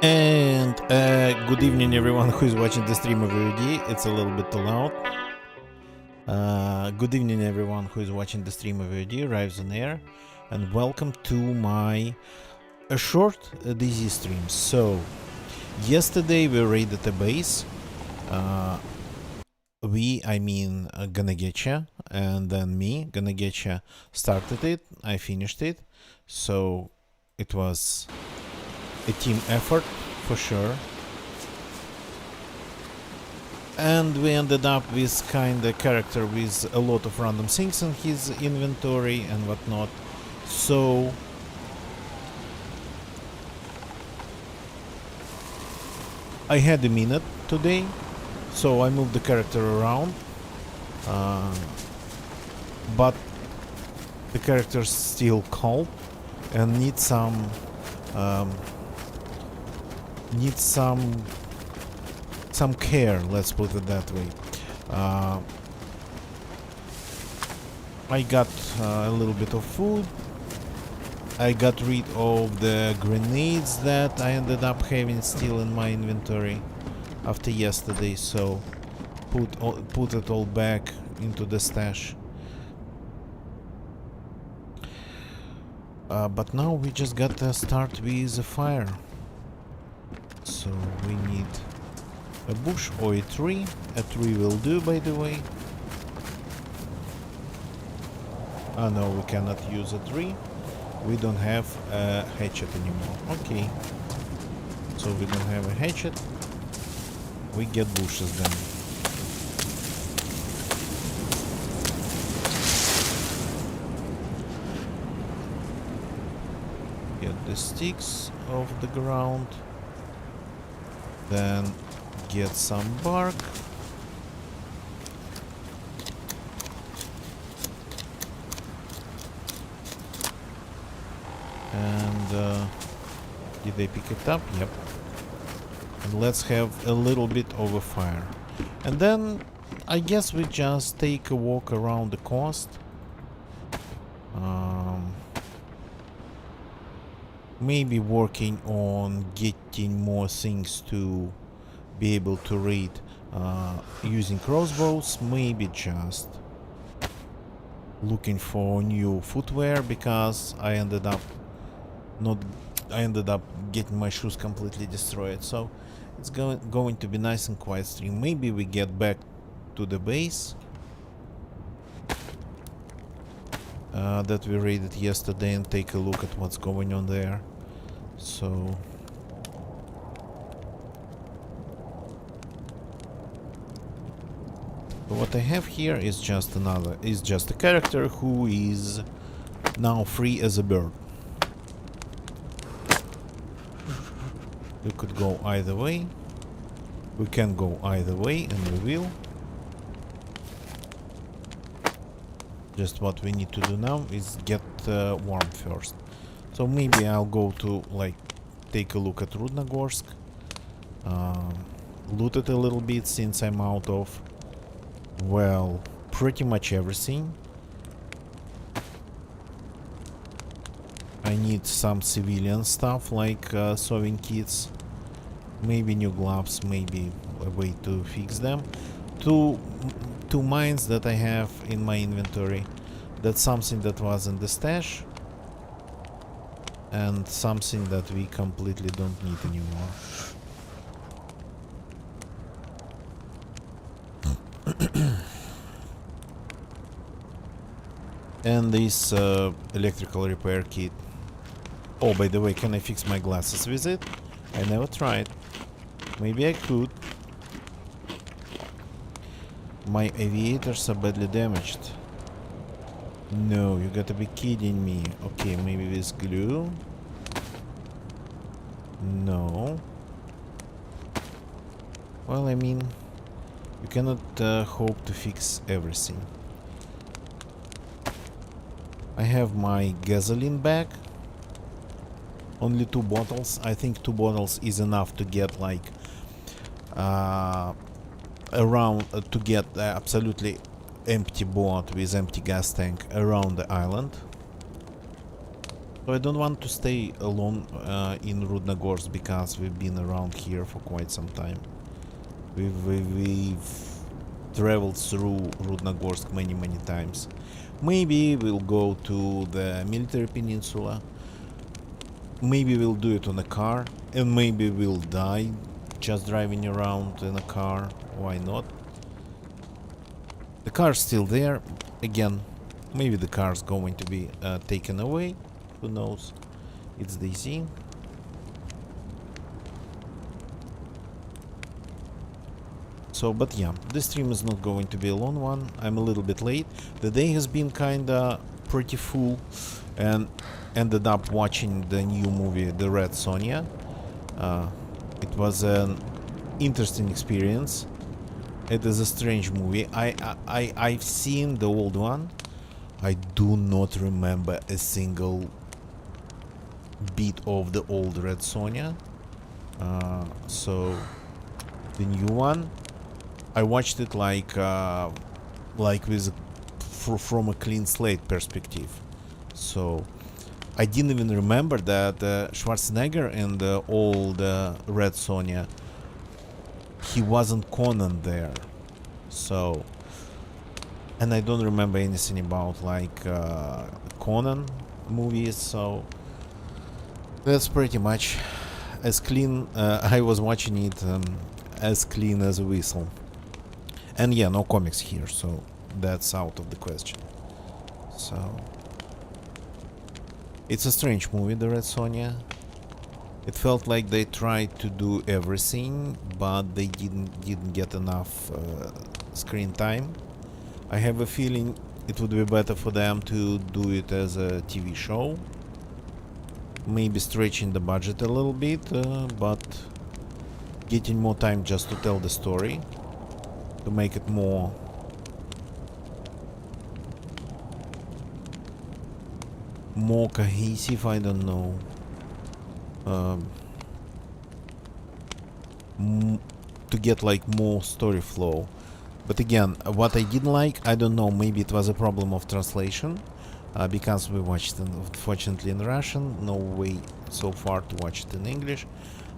And good evening everyone who is watching the stream of VOD. It's a little bit too loud. Good evening everyone who is watching the stream of VOD, Rives on Air, and welcome to my short DZ stream. So, yesterday we raided a base. Ganagecha, and then me, Ganagecha, started it. I finished it. So, it was a team effort for sure, and we ended up with kind of character with a lot of random things in his inventory and whatnot. So I had a minute today, so I moved the character around, but the character's still cold and needs some care, let's put it that way. I got a little bit of food. I got rid of the grenades that I ended up having still in my inventory after yesterday, so put it all back into the stash. But now we just gotta start with a fire. So we need a bush or a tree. A tree will do, by the way. Oh no, we cannot use a tree. We don't have a hatchet anymore. Okay. So we don't have a hatchet. We get bushes then. Get the sticks off the ground. Then get some bark. And did they pick it up? Yep. And let's have a little bit of a fire. And then I guess we just take a walk around the coast. Maybe working on getting more things to be able to raid using crossbows. Maybe just looking for new footwear, because I ended up getting my shoes completely destroyed. So it's going to be nice and quiet stream. Maybe we get back to the base that we raided yesterday and take a look at what's going on there. So what I have here is just a character who is now free as a bird. We could go either way. We can go either way, and we will. Just what we need to do now is get warm first. So maybe I'll go to, like, take a look at Rudnogorsk. Loot it a little bit, since I'm out of, well, pretty much everything. I need some civilian stuff, like sewing kits, maybe new gloves, maybe a way to fix them. Two mines that I have in my inventory. That's something that was in the stash, and something that we completely don't need anymore. And this electrical repair kit. Oh, by the way, can I fix my glasses with it? I never tried. Maybe I could. My aviators are badly damaged. No, you gotta be kidding me. Okay, maybe with glue? No. Well, I mean, you cannot hope to fix everything. I have my gasoline bag. Only 2 bottles. I think 2 bottles is enough to get, like, around to get absolutely empty boat with empty gas tank around the island. So I don't want to stay alone in Rudnogorsk because we've been around here for quite some time. We've traveled through Rudnogorsk many times. Maybe we'll go to the military peninsula. Maybe we'll do it on a car. And maybe we'll die just driving around in a car. Why not? The car's still there. Again, maybe the car's going to be taken away. Who knows? It's DayZ. So, but yeah, this stream is not going to be a long one. I'm a little bit late. The day has been kinda pretty full, and ended up watching the new movie, The Red Sonja. It was an interesting experience. It is a strange movie. I've seen the old one. I do not remember a single bit of the old Red Sonja. So the new one, I watched it like with from a clean slate perspective. So I didn't even remember that Schwarzenegger in the old Red Sonja, he wasn't Conan there. So, and I don't remember anything about like Conan movies. So that's pretty much as clean. I was watching it as clean as a whistle. And yeah, no comics here, so that's out of the question. So it's a strange movie, The Red Sonja. It felt like they tried to do everything, but they didn't get enough screen time. I have a feeling it would be better for them to do it as a TV show. Maybe stretching the budget a little bit, but getting more time just to tell the story, to make it more cohesive. I don't know. To get like more story flow. But again, what I didn't like, I don't know, maybe it was a problem of translation, because we watched it unfortunately in Russian, no way so far to watch it in English.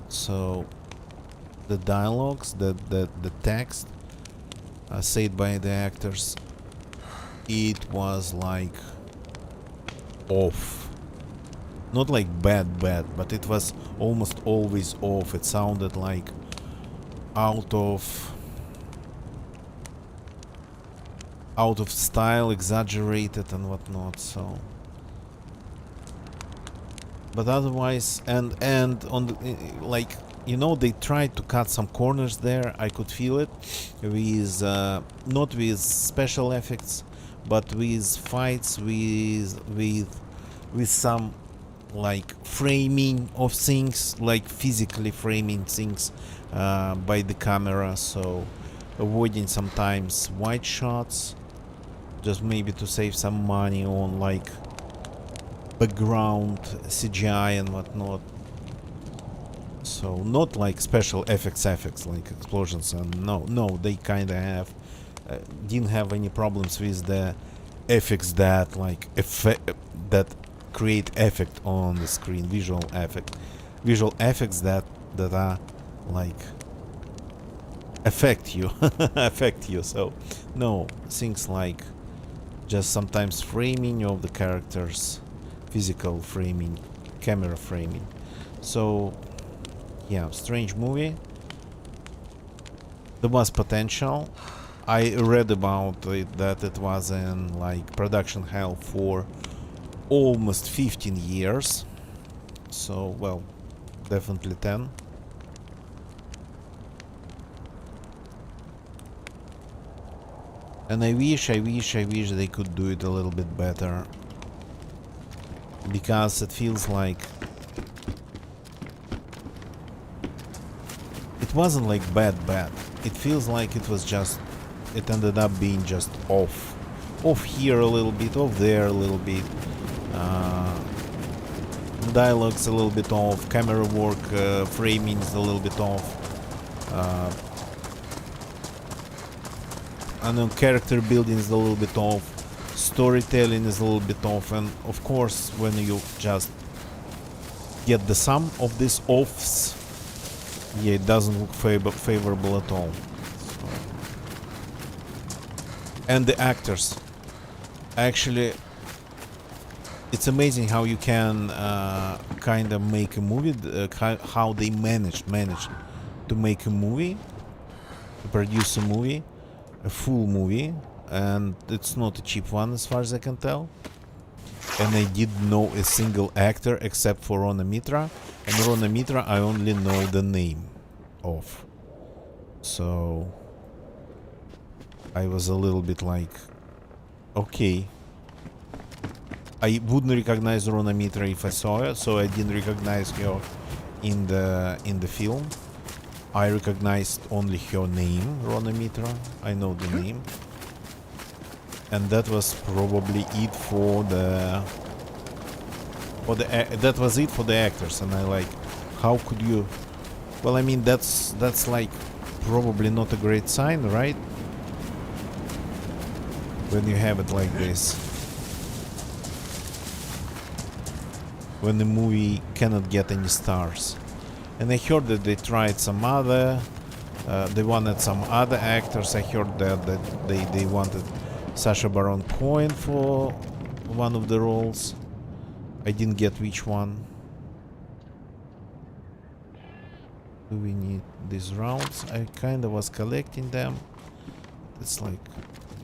So the dialogues, the text said by the actors, it was like off. Not like bad, but it was almost always off. It sounded like out of style, exaggerated and whatnot. So, but otherwise, and on the, like, you know, they tried to cut some corners there. I could feel it with not with special effects, but with fights, with some like framing of things, like physically framing things by the camera. So avoiding sometimes wide shots, just maybe to save some money on like background CGI and whatnot. So not like special effects like explosions, and no, they kind of have didn't have any problems with the effects that like that create effect on the screen, visual effects that are like affect you. So no, things like just sometimes framing of the characters, physical framing, camera framing. So yeah, strange movie. There was potential. I read about it that it was in like production hell for almost 15 years. So, well, definitely 10. And I wish they could do it a little bit better, because it feels like it wasn't like bad. It feels like it was just, it ended up being just off here a little bit, off there a little bit. Dialogue's a little bit off, camera work, framing's a little bit off. I know character building is a little bit off, storytelling is a little bit off, and of course when you just get the sum of these offs, yeah, it doesn't look favorable at all. So. And the actors. Actually, it's amazing how you can kind of make a movie, how they managed to make a movie, to produce a movie, a full movie, and it's not a cheap one as far as I can tell. And I didn't know a single actor except for Rona Mitra, and Rona Mitra I only know the name of. So I was a little bit like, okay. I wouldn't recognize Rona Mitra if I saw her, so I didn't recognize her in the film. I recognized only her name, Rona Mitra. I know the name. And that was probably it for the that was it for the actors. And I like, how could you? Well, I mean, that's like probably not a great sign, right? When you have it like this, when the movie cannot get any stars. And I heard that they tried some other, they wanted some other actors. I heard that they wanted Sacha Baron Cohen for one of the roles. I didn't get which one. Do we need these rounds? I kind of was collecting them. It's like,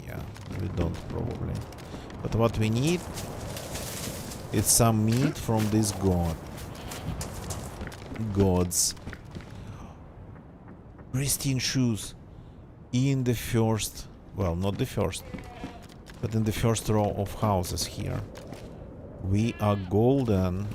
yeah, we don't probably. But what we need is some meat from this gods. Pristine shoes in the first, well, not the first, but in the first row of houses here. We are golden.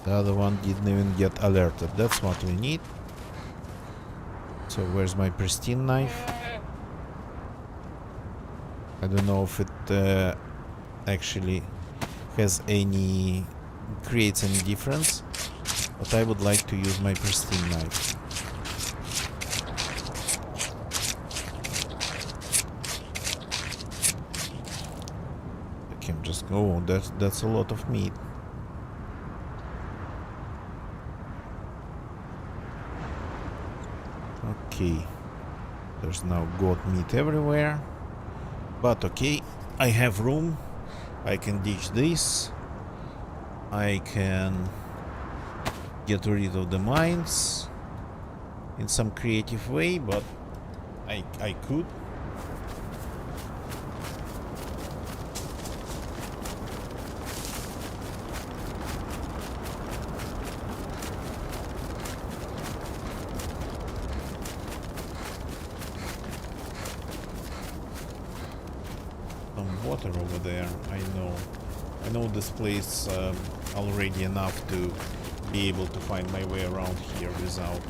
The other one didn't even get alerted. That's what we need. So where's my pristine knife? I don't know if it actually has any, creates any difference, but I would like to use my pristine knife. I can just go. That's a lot of meat. Okay, there's now goat meat everywhere, but okay, I have room. I can ditch this. I can get rid of the mines in some creative way, but I could. Water over there. I know this place already enough to be able to find my way around here without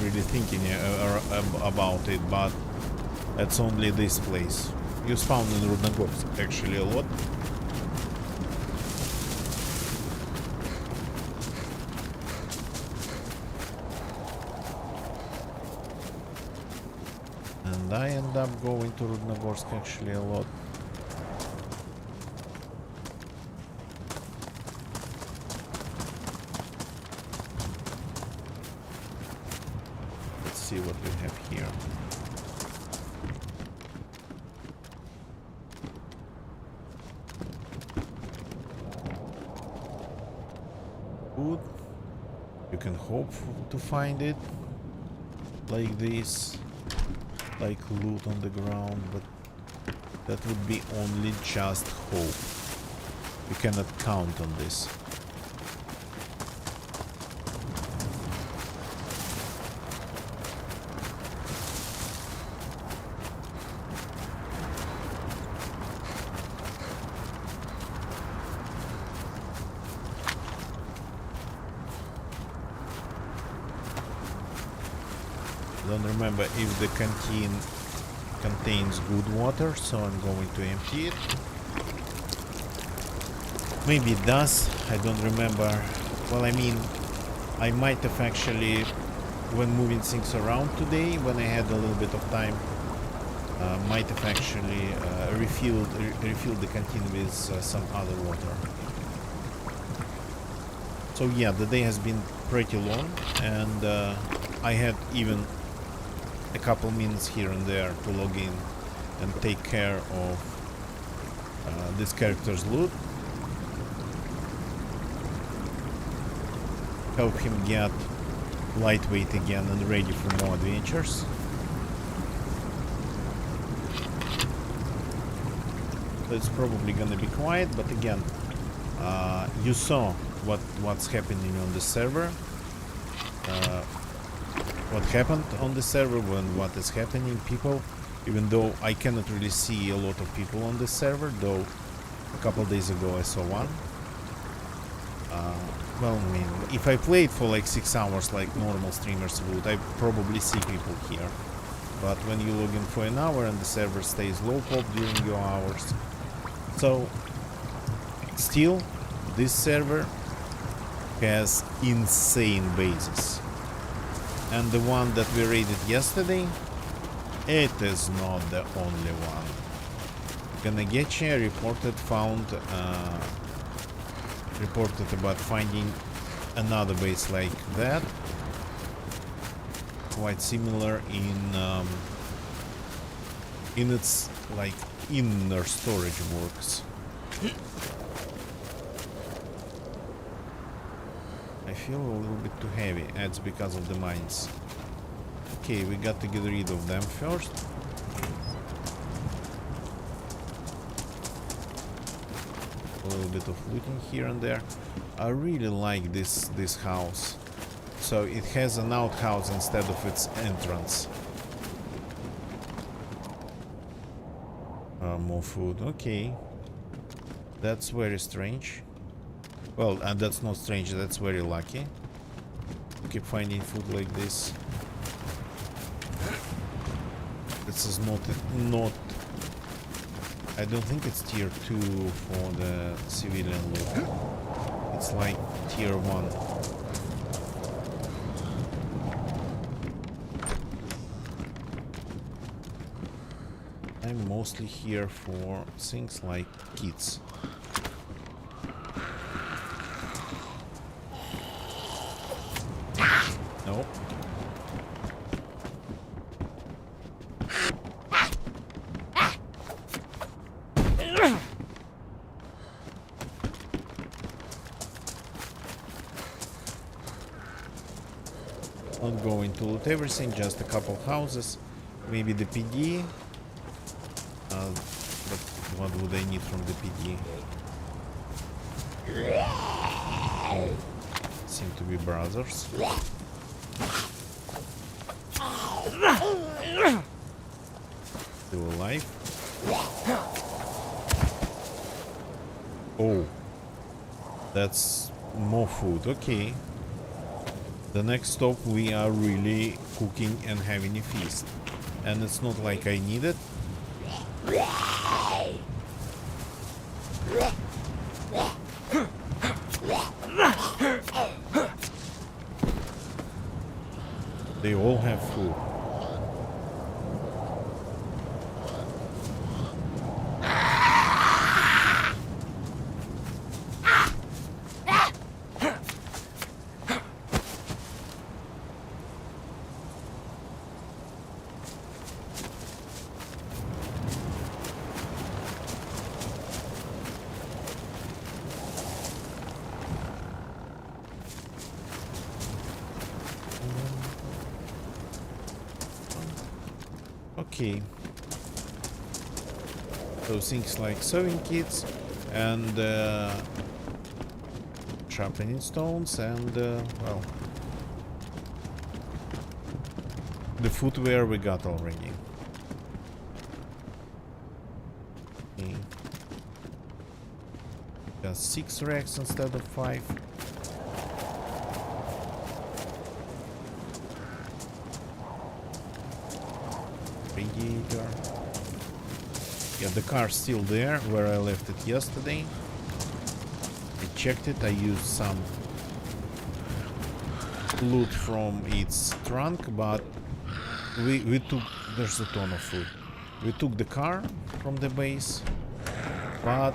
really thinking about it, but that's only this place. You spawn in Rudnogorsk actually a lot. And I end up going to Rudnogorsk actually a lot. Let's see what we have here. Food. You can hope to find it like this. Like loot on the ground, but that would be only just hope. You cannot count on this. Don't remember if the canteen contains good water, so I'm going to empty it. Maybe it does, I don't remember. Well, I mean, I might have actually, when moving things around today, when I had a little bit of time, might have actually refilled the canteen with some other water. So yeah, the day has been pretty long, and I had even a couple minutes here and there to log in and take care of this character's loot. Help him get lightweight again and ready for more adventures. So it's probably gonna be quiet, but again, you saw what's happening on the server, what happened on the server, when what is happening. People, even though I cannot really see a lot of people on the server, though a couple days ago I saw one. Well, I mean, if I played for like 6 hours like normal streamers would, I probably see people here. But when you log in for an hour and the server stays low pop during your hours, so still this server has insane bases. And the one that we raided yesterday, it is not the only one. Ganagechi reported about finding another base like that, quite similar in its like inner storage works. I feel a little bit too heavy. It's because of the mines. Okay, we got to get rid of them first. A little bit of looting here and there. I really like this house. So it has an outhouse instead of its entrance. More food. Okay. That's very strange. Well, and that's not strange, that's very lucky. Keep finding food like this. This is not I don't think it's tier 2 for the civilian loot. It's like tier 1. I'm mostly here for things like kits. Nope. Not going to loot everything, just a couple houses, maybe the PD. But what would I need from the PD? Oh, seem to be brothers. Still alive. Oh, that's more food. Okay. The next stop, we are really cooking and having a feast. And it's not like I need it. They all have food. Okay. So things like sewing kits and sharpening stones and well, the footwear we got already. Okay. Got 6 racks instead of 5. radiator. Yeah, the car's still there where I left it yesterday. I checked it. I used some loot from its trunk, but we took... There's a ton of food. We took the car from the base, but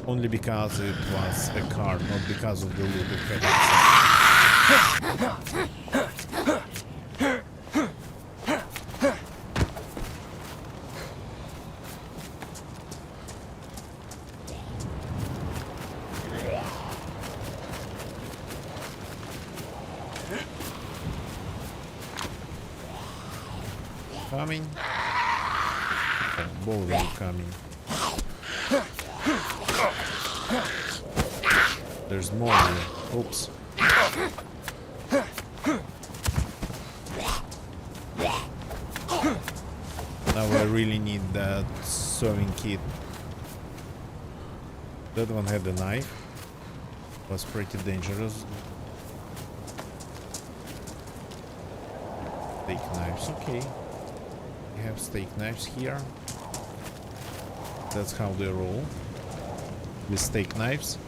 only because it was a car, not because of the loot it had. Coming. Oh, both are coming. There's more here. Oops. Now I really need that sewing kit. That one had a knife. Was pretty dangerous. Steak knives, okay. We have steak knives here. That's how they roll. With steak knives.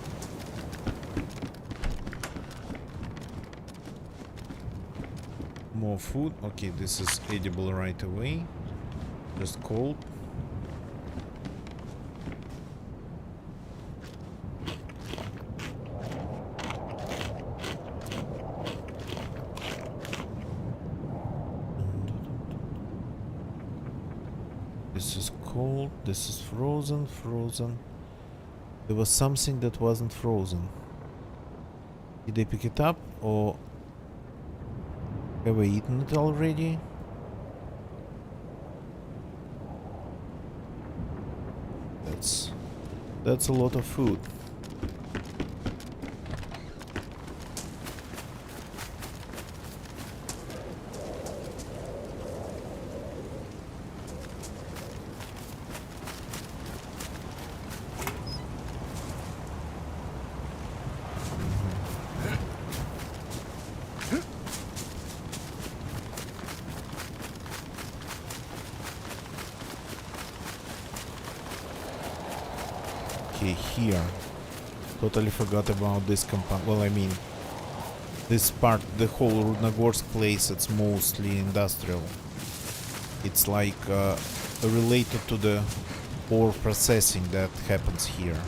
More food. Okay, this is edible right away. Just cold. This is cold. This is frozen. Frozen. There was something that wasn't frozen. Did I pick it up or have I eaten it already? That's a lot of food. Okay, here. Totally forgot about this compound. Well, I mean, this part, the whole Rudnogorsk place, it's mostly industrial. It's like related to the ore processing that happens here.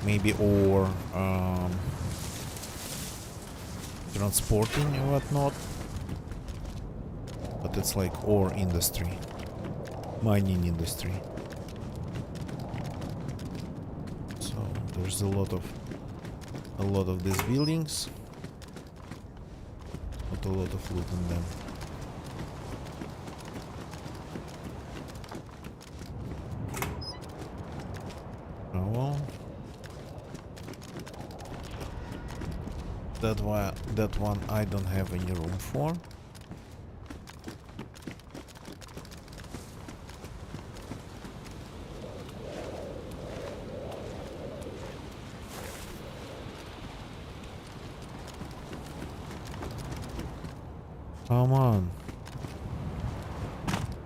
Maybe ore transporting and whatnot. But it's like ore industry, mining industry. There's a lot of these buildings. Not a lot of loot in them. Oh well. That one I don't have any room for. Come on.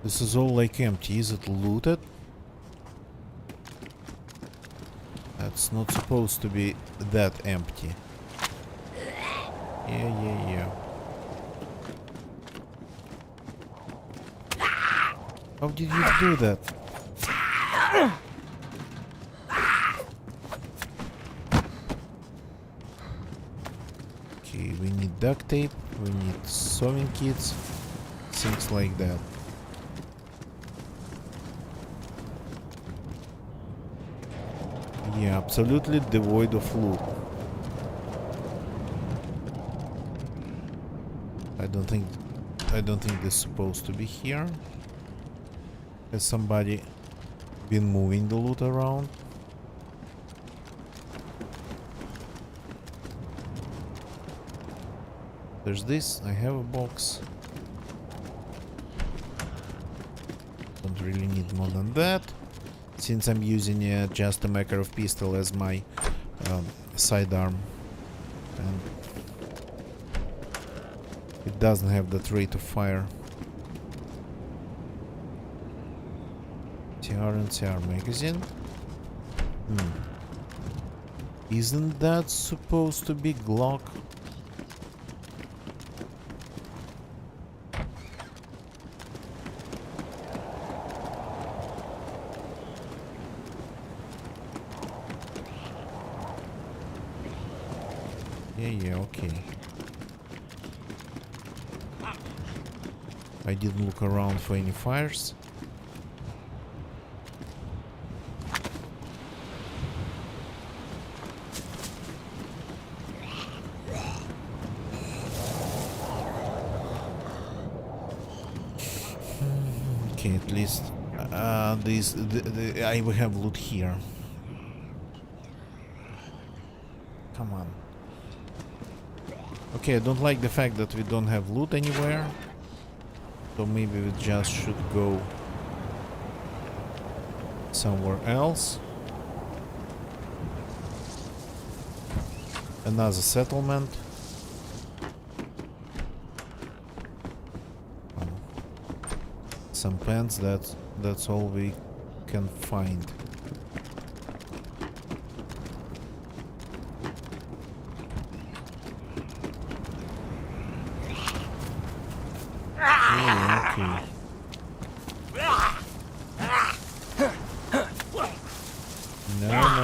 This is all like empty. Is it looted? That's not supposed to be that empty. Yeah. How did you do that? Okay, we need duct tape. We need sewing kits, things like that. Yeah, absolutely devoid of loot. I don't think this is supposed to be here. Has somebody been moving the loot around? There's this. I have a box. Don't really need more than that. Since I'm using just a Makarov pistol as my sidearm. And It doesn't have that rate of fire. TR and CR magazine. Isn't that supposed to be Glock? Yeah, okay. I didn't look around for any fires. Okay, at least I will have loot here. Come on. Okay, I don't like the fact that we don't have loot anywhere. So maybe we just should go somewhere else. Another settlement. Some pants, that's all we can find. Yeah, okay.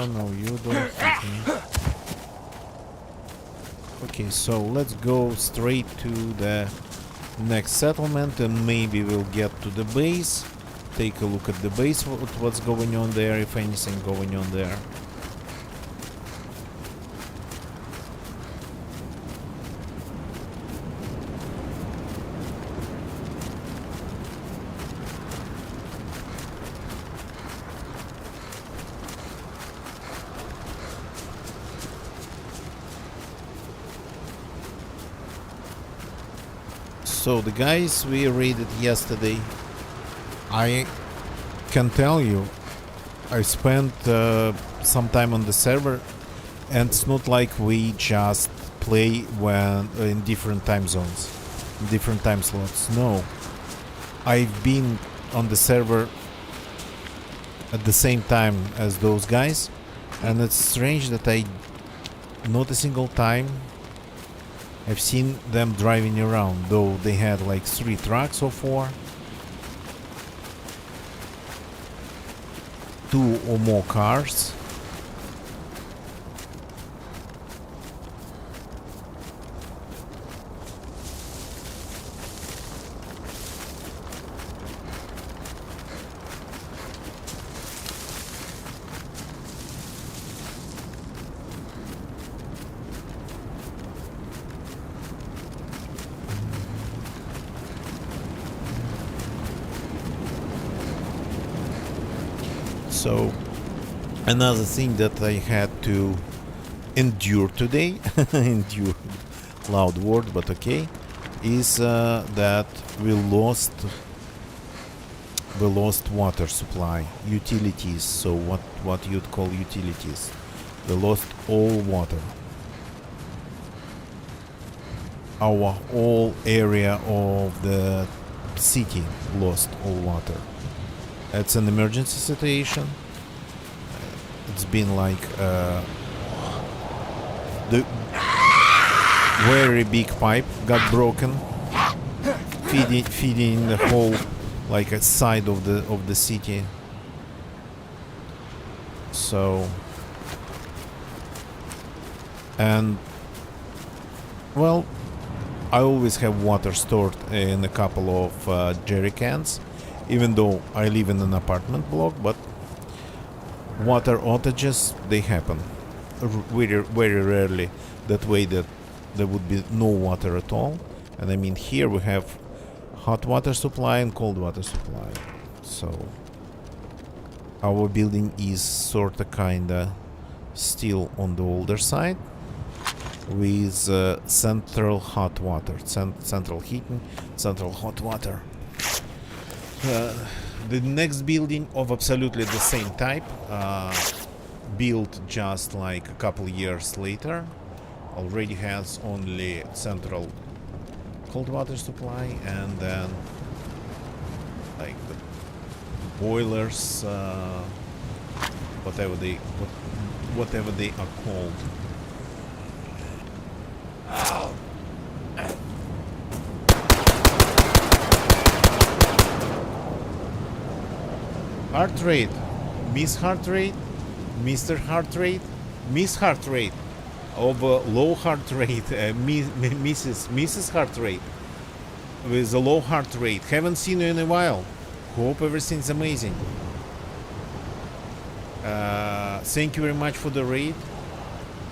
No, you don't hit me. Okay, so let's go straight to the next settlement and maybe we'll get to the base. Take a look at the base, what's going on there, if anything going on there. So the guys we raided yesterday, I can tell you, I spent some time on the server, and it's not like we just play when in different time zones, different time slots. No, I've been on the server at the same time as those guys, and it's strange that not a single time I've seen them driving around, though they had like 3 trucks or 4. 2 or more cars. So another thing that I had to endure today, endure, loud word, but okay, is that we lost water supply, utilities. So what you'd call utilities, we lost all water. Our whole area of the city lost all water. It's an emergency situation. It's been like the very big pipe got broken, feeding the whole like a side of the city. So, and well, I always have water stored in a couple of jerry cans. Even though I live in an apartment block, but water outages, they happen very, very rarely that way that there would be no water at all. And I mean, here we have hot water supply and cold water supply. So our building is sort of kinda still on the older side with central hot water, central heating, central hot water. The next building of absolutely the same type, built just like a couple years later, already has only central cold water supply, and then like the boilers, whatever they are called. Heart rate, Miss Heart Rate, Mr. Heart Rate, Miss Heart Rate, over low heart rate, Mrs. Heart Rate, with a low heart rate. Haven't seen you in a while. Hope everything's amazing. Thank you very much for the raid.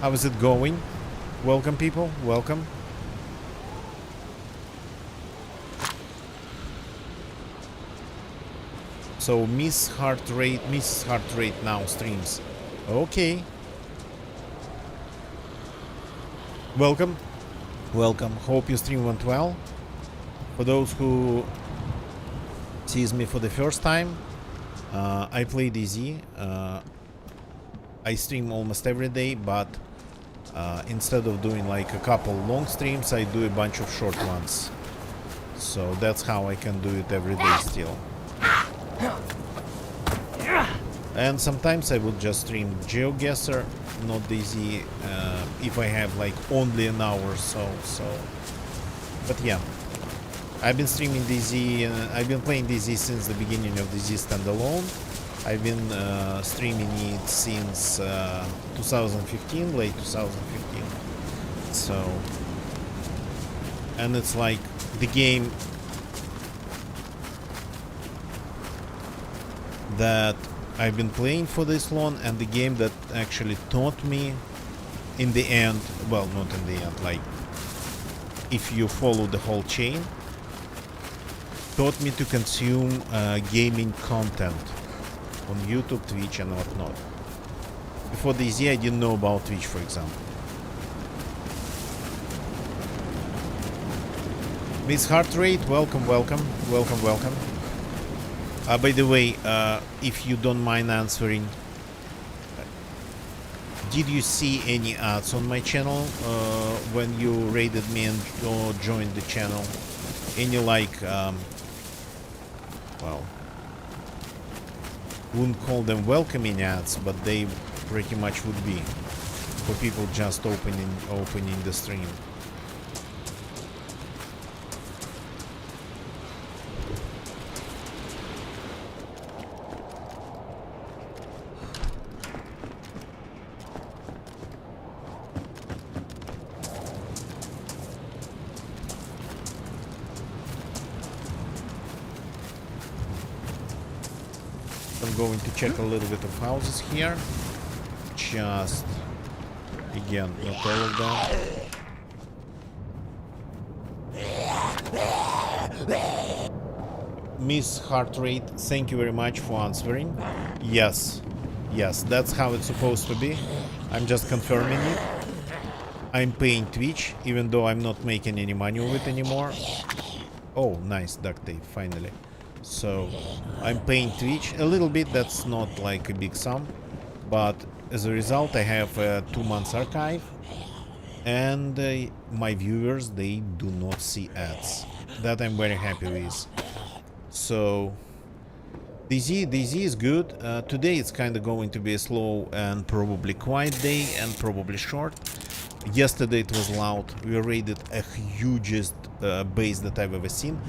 How is it going? Welcome, people. Welcome. So Mrs. Heart Rate now streams. Okay. Welcome. Welcome. Hope your stream went well. For those who sees me for the first time, I play DayZ. I stream almost every day, but instead of doing like a couple long streams, I do a bunch of short ones. So that's how I can do it every day still. And sometimes I will just stream GeoGuessr, not DayZ, if I have like only an hour or so. But yeah, I've been streaming DayZ, I've been playing DayZ since the beginning of DayZ standalone. I've been streaming it since 2015, late 2015. So, and it's like the game that I've been playing for this long, and the game that actually taught me in the end, well, not in the end, like if you follow the whole chain, taught me to consume gaming content on YouTube, Twitch and whatnot. Before DayZ I didn't know about Twitch, for example. Miss Heart Rate, welcome. By the way, if you don't mind answering, did you see any ads on my channel when you raided me and or joined the channel? Any like, well, wouldn't call them welcoming ads, but they pretty much would be for people just opening the stream. I'm going to check a little bit of houses here. Just, again, not all of them. Miss Heart Rate, thank you very much for answering. Yes, that's how it's supposed to be. I'm just confirming it. I'm paying Twitch, even though I'm not making any money with it anymore. Oh, nice, duct tape, finally. So, I'm paying Twitch a little bit, that's not like a big sum, but as a result I have a 2 months archive, and my viewers, they do not see ads. That I'm very happy with. So, DayZ is good. Today it's kind of going to be a slow and probably quiet day, and probably short. Yesterday it was loud. We raided a hugest base that I've ever seen.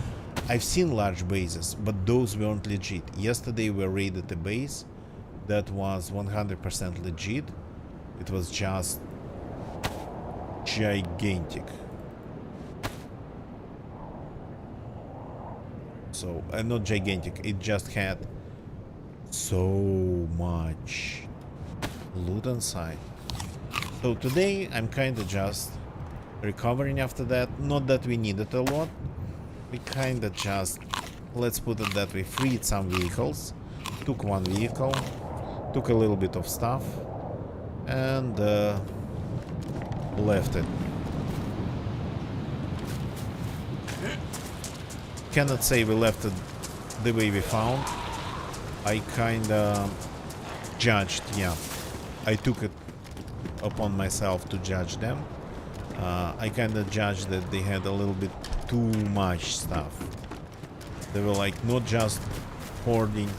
I've seen large bases, but those weren't legit. Yesterday we raided a base that was 100% legit. It was just gigantic. So, not gigantic, it just had so much loot inside. So today I'm kinda just recovering after that. Not that we needed a lot. We kinda just, let's put it that way, freed some vehicles. Took one vehicle, took a little bit of stuff, and left it. Cannot say we left it the way we found. I kinda judged, yeah. I took it upon myself to judge them. I kinda judged that they had a little bit too much stuff. They were like not just hoarding,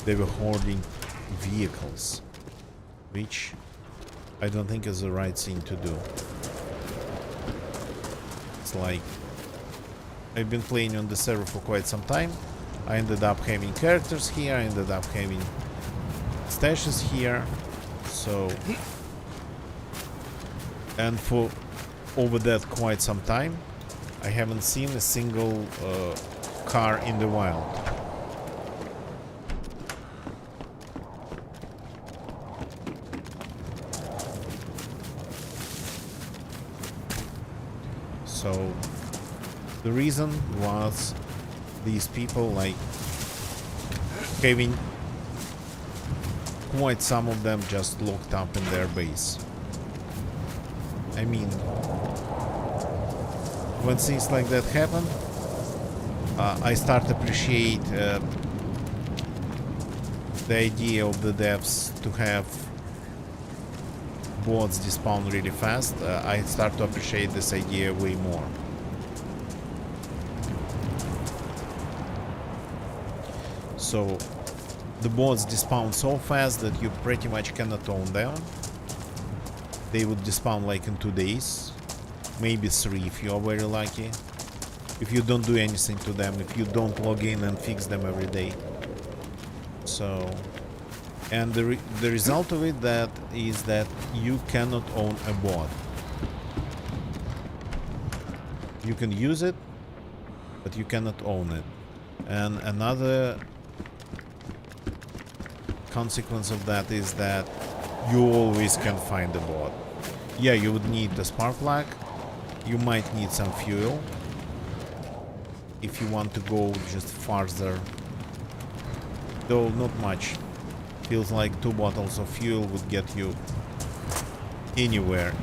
they were hoarding vehicles, which I don't think is the right thing to do. It's like I've been playing on the server for quite some time. I ended up having characters here, I ended up having stashes here, so, and for over that quite some time I haven't seen a single car in the wild. So the reason was these people like having quite some of them just locked up in their base. I mean, when things like that happen, I start to appreciate the idea of the devs to have bots despawn really fast. I start to appreciate this idea way more. So the bots despawn so fast that you pretty much cannot own them. They would despawn like in 2 days, maybe 3 if you are very lucky. If you don't do anything to them, if you don't log in and fix them every day. So, and the result of it is that you cannot own a bot. You can use it, but you cannot own it. And another consequence of that is that you always can find a bot. Yeah, you would need the spark plug, you might need some fuel if you want to go just farther, though not much. Feels like 2 bottles of fuel would get you anywhere,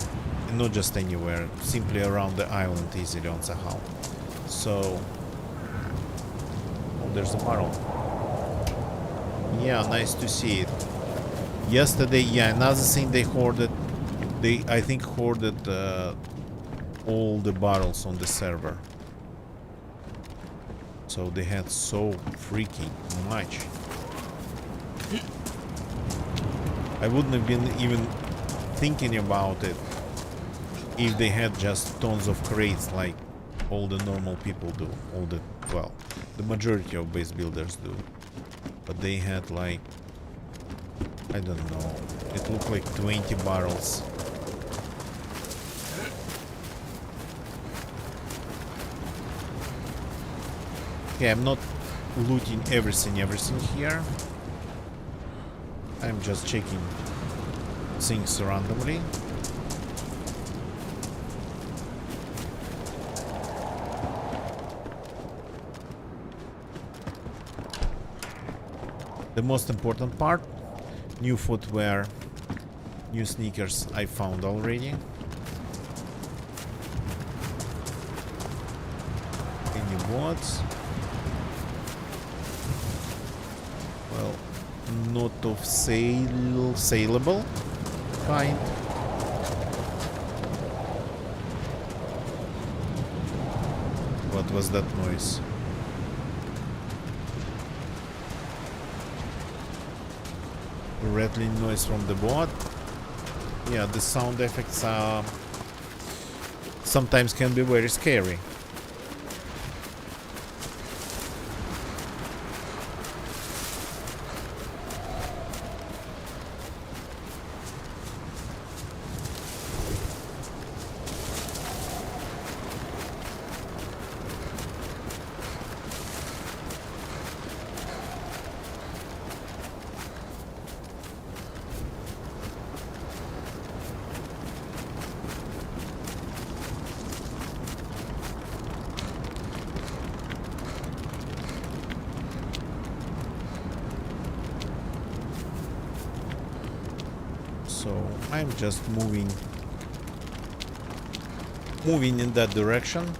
and not just anywhere, simply around the island easily on Sahel. So, oh, there's a barrel. Yeah, nice to see it. Yesterday, yeah, another thing they hoarded, they I think hoarded all the barrels on the server. So they had so freaking much. I wouldn't have been even thinking about it if they had just tons of crates like all the normal people do. Well, the majority of base builders do. But they had like, I don't know, it looked like 20 barrels. Okay, I'm not looting everything here. I'm just checking things randomly. The most important part, new footwear, new sneakers I found already. Any bots? Well, not of saleable kind. What was that noise? Rattling noise from the bot. Yeah, the sound effects sometimes can be very scary. So I'm just moving in that direction.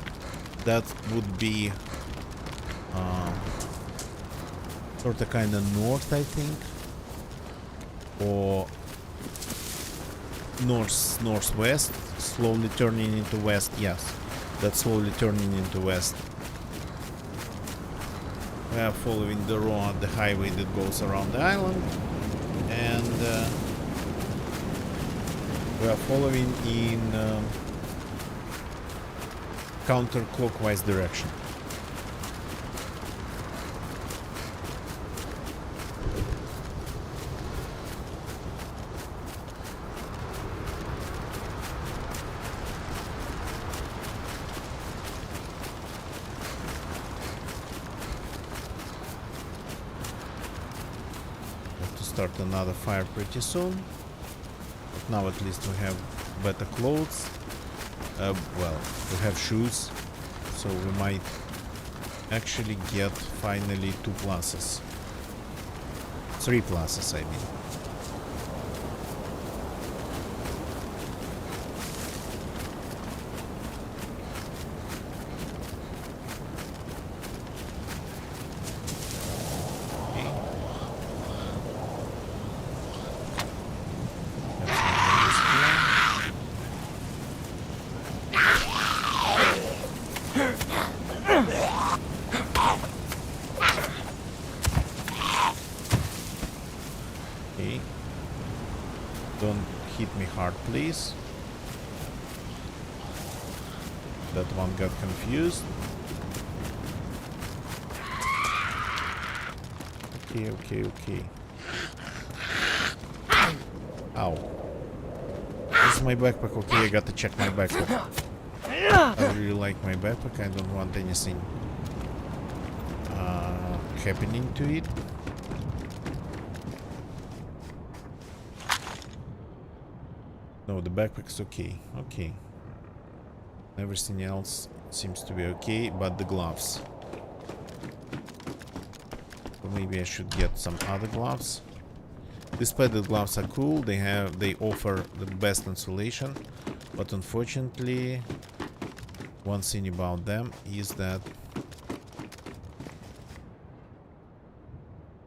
That would be sort of kind of north, I think, or northwest, slowly turning into west. Yes, that's slowly turning into west. We are following the road, the highway that goes around the island, and we are following in counterclockwise direction. Start another fire pretty soon, but now at least we have better clothes. Well, we have shoes, so we might actually get finally 2 pluses. 3 pluses, I mean. Don't hit me hard, please. That one got confused. Okay. Ow. This is my backpack. Okay, I got to check my backpack. I really like my backpack. I don't want anything happening to it. No, the backpack's okay. Okay. Everything else seems to be okay, but the gloves. So maybe I should get some other gloves. These padded gloves are cool. They offer the best insulation, but unfortunately, one thing about them is that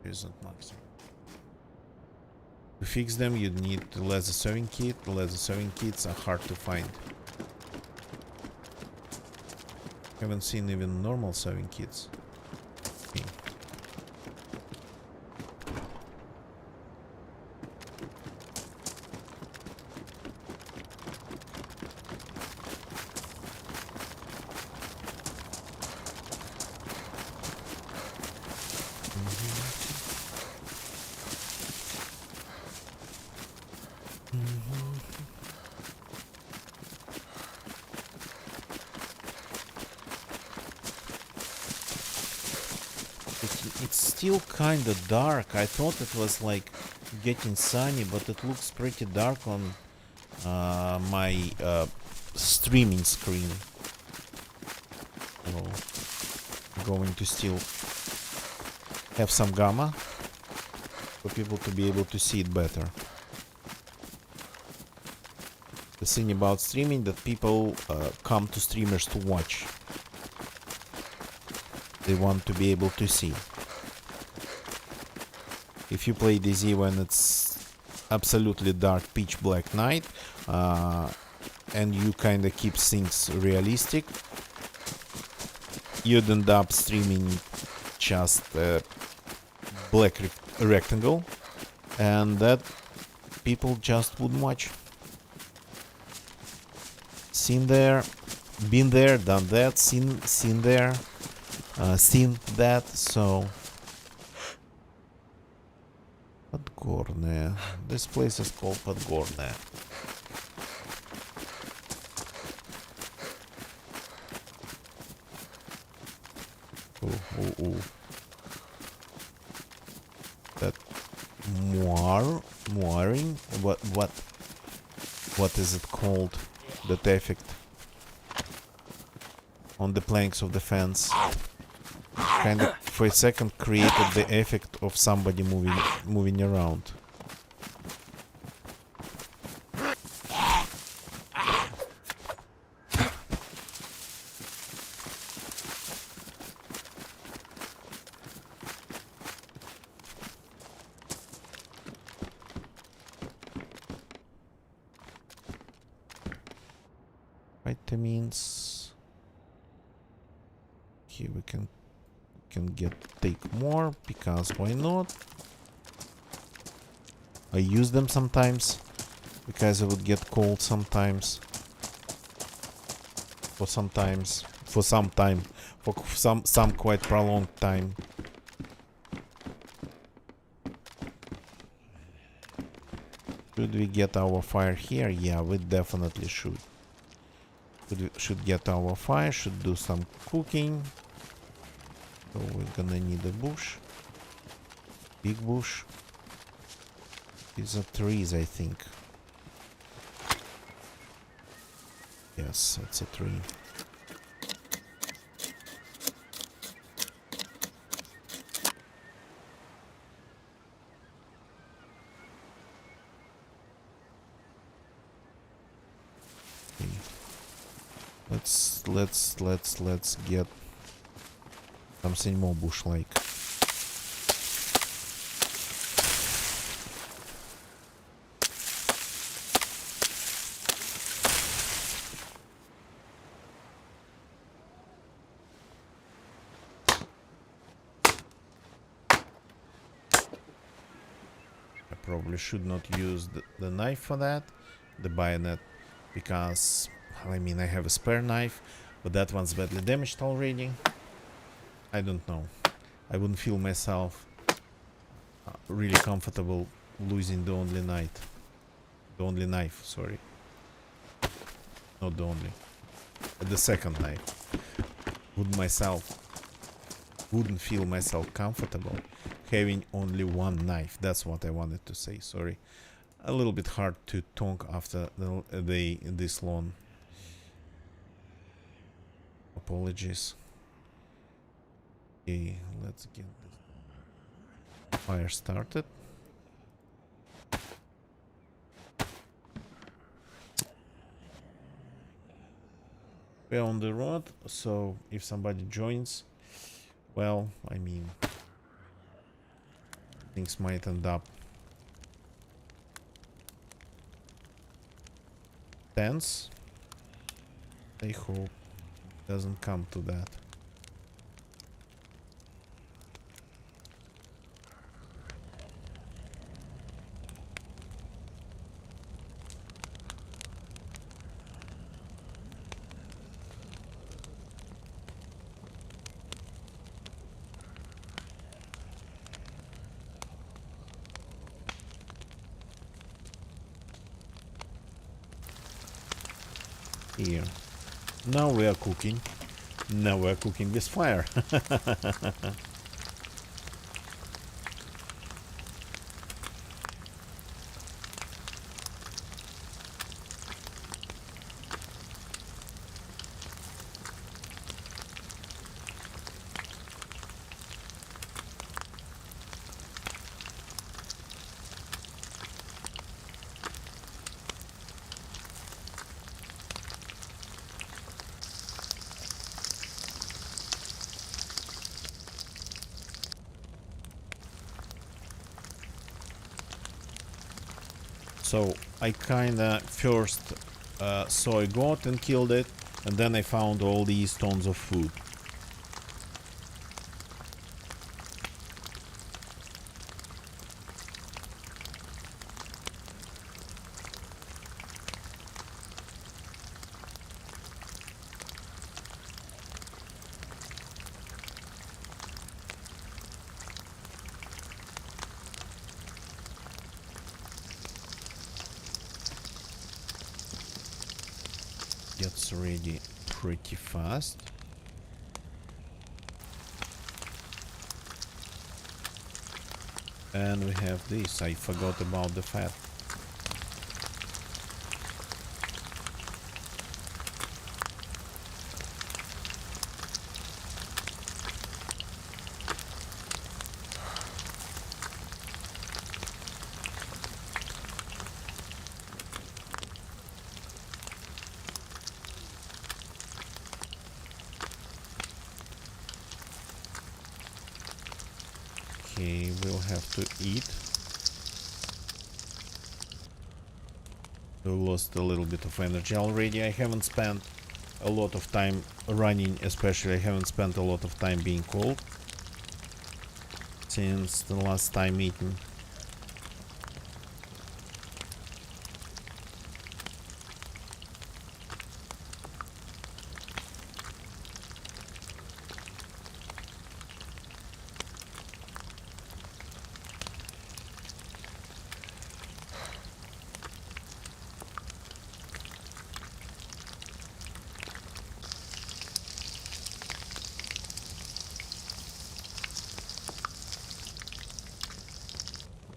isn't much. To fix them, you need a leather sewing kit. Leather sewing kits are hard to find. Haven't seen even normal sewing kits. Okay. It's still kinda dark. I thought it was like getting sunny, but it looks pretty dark on my streaming screen. So I'm going to still have some gamma for people to be able to see it better. The thing about streaming that people come to streamers to watch. They want to be able to see. If you play DayZ when it's absolutely dark, pitch black night, and you kind of keep things realistic, you'd end up streaming just a black rectangle, and that people just wouldn't watch. Seen there, been there, done that, seen there, seen that, so... Подгорная. This place is called Подгорная. Ooh. That mooring? What is it called? That effect on the planks of the fence. Kind of for a second created the effect of somebody moving around. Vitamins. Okay, we can take more, because why not? I use them sometimes because I would get cold sometimes. For some quite prolonged time. Should we get our fire here? Yeah, we definitely should. Should get our fire, should do some cooking. So we're gonna need a bush. Big bush. These are trees, I think. Yes, it's a tree. Okay. Let's get something more bush-like. Probably should not use the knife for that, the bayonet, because I mean I have a spare knife, but that one's badly damaged already. I don't know. I wouldn't feel myself really comfortable losing the only knife, sorry. Not the only. The second knife. Wouldn't feel myself comfortable having only one knife. That's what I wanted to say, sorry. A little bit hard to talk after this long. Apologies. Okay, let's get this fire started. We're on the road, so if somebody joins, well, I mean, things might end up tense. I hope it doesn't come to that. Here. Now we are cooking. Now we are cooking with fire. So I kinda first saw a goat and killed it, and then I found all these tons of food. Gets ready pretty fast. And we have this. I forgot about the fat. Okay, we'll have to eat. We lost a little bit of energy already. I haven't spent a lot of time running, especially I haven't spent a lot of time being cold since the last time eating.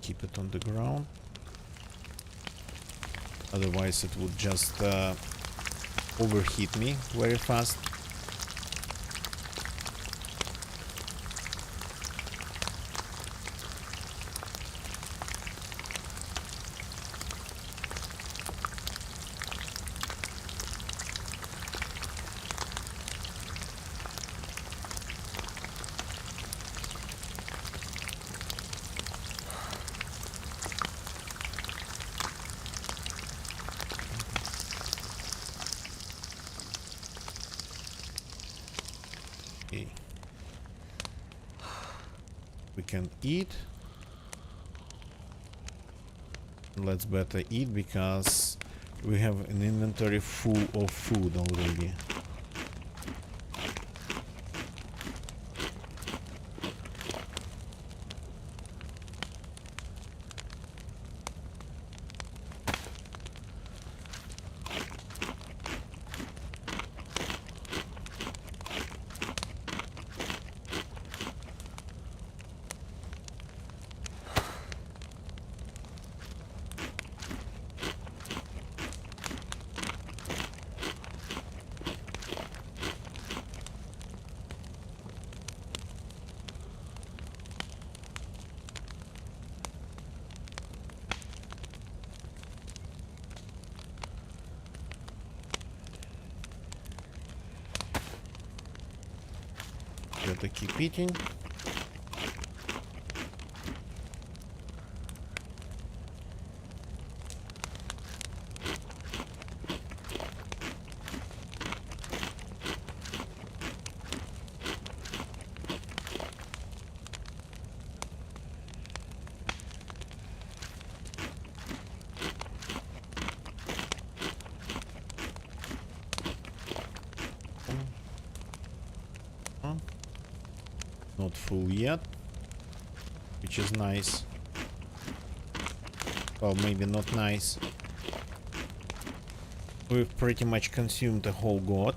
Keep it on the ground. Otherwise it would just overheat me very fast. Okay. We can eat. Let's better eat because we have an inventory full of food already. Gotta keep eating. Not full yet, which is nice. Well, maybe not nice. We've pretty much consumed the whole gourd.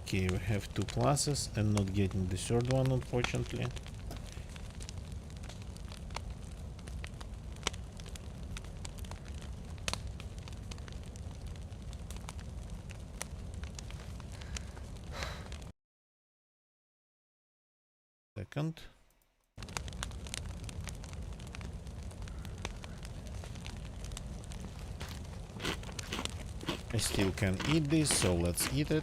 Okay, we have two classes and not getting the third one, unfortunately. Second. I still can eat this, so let's eat it.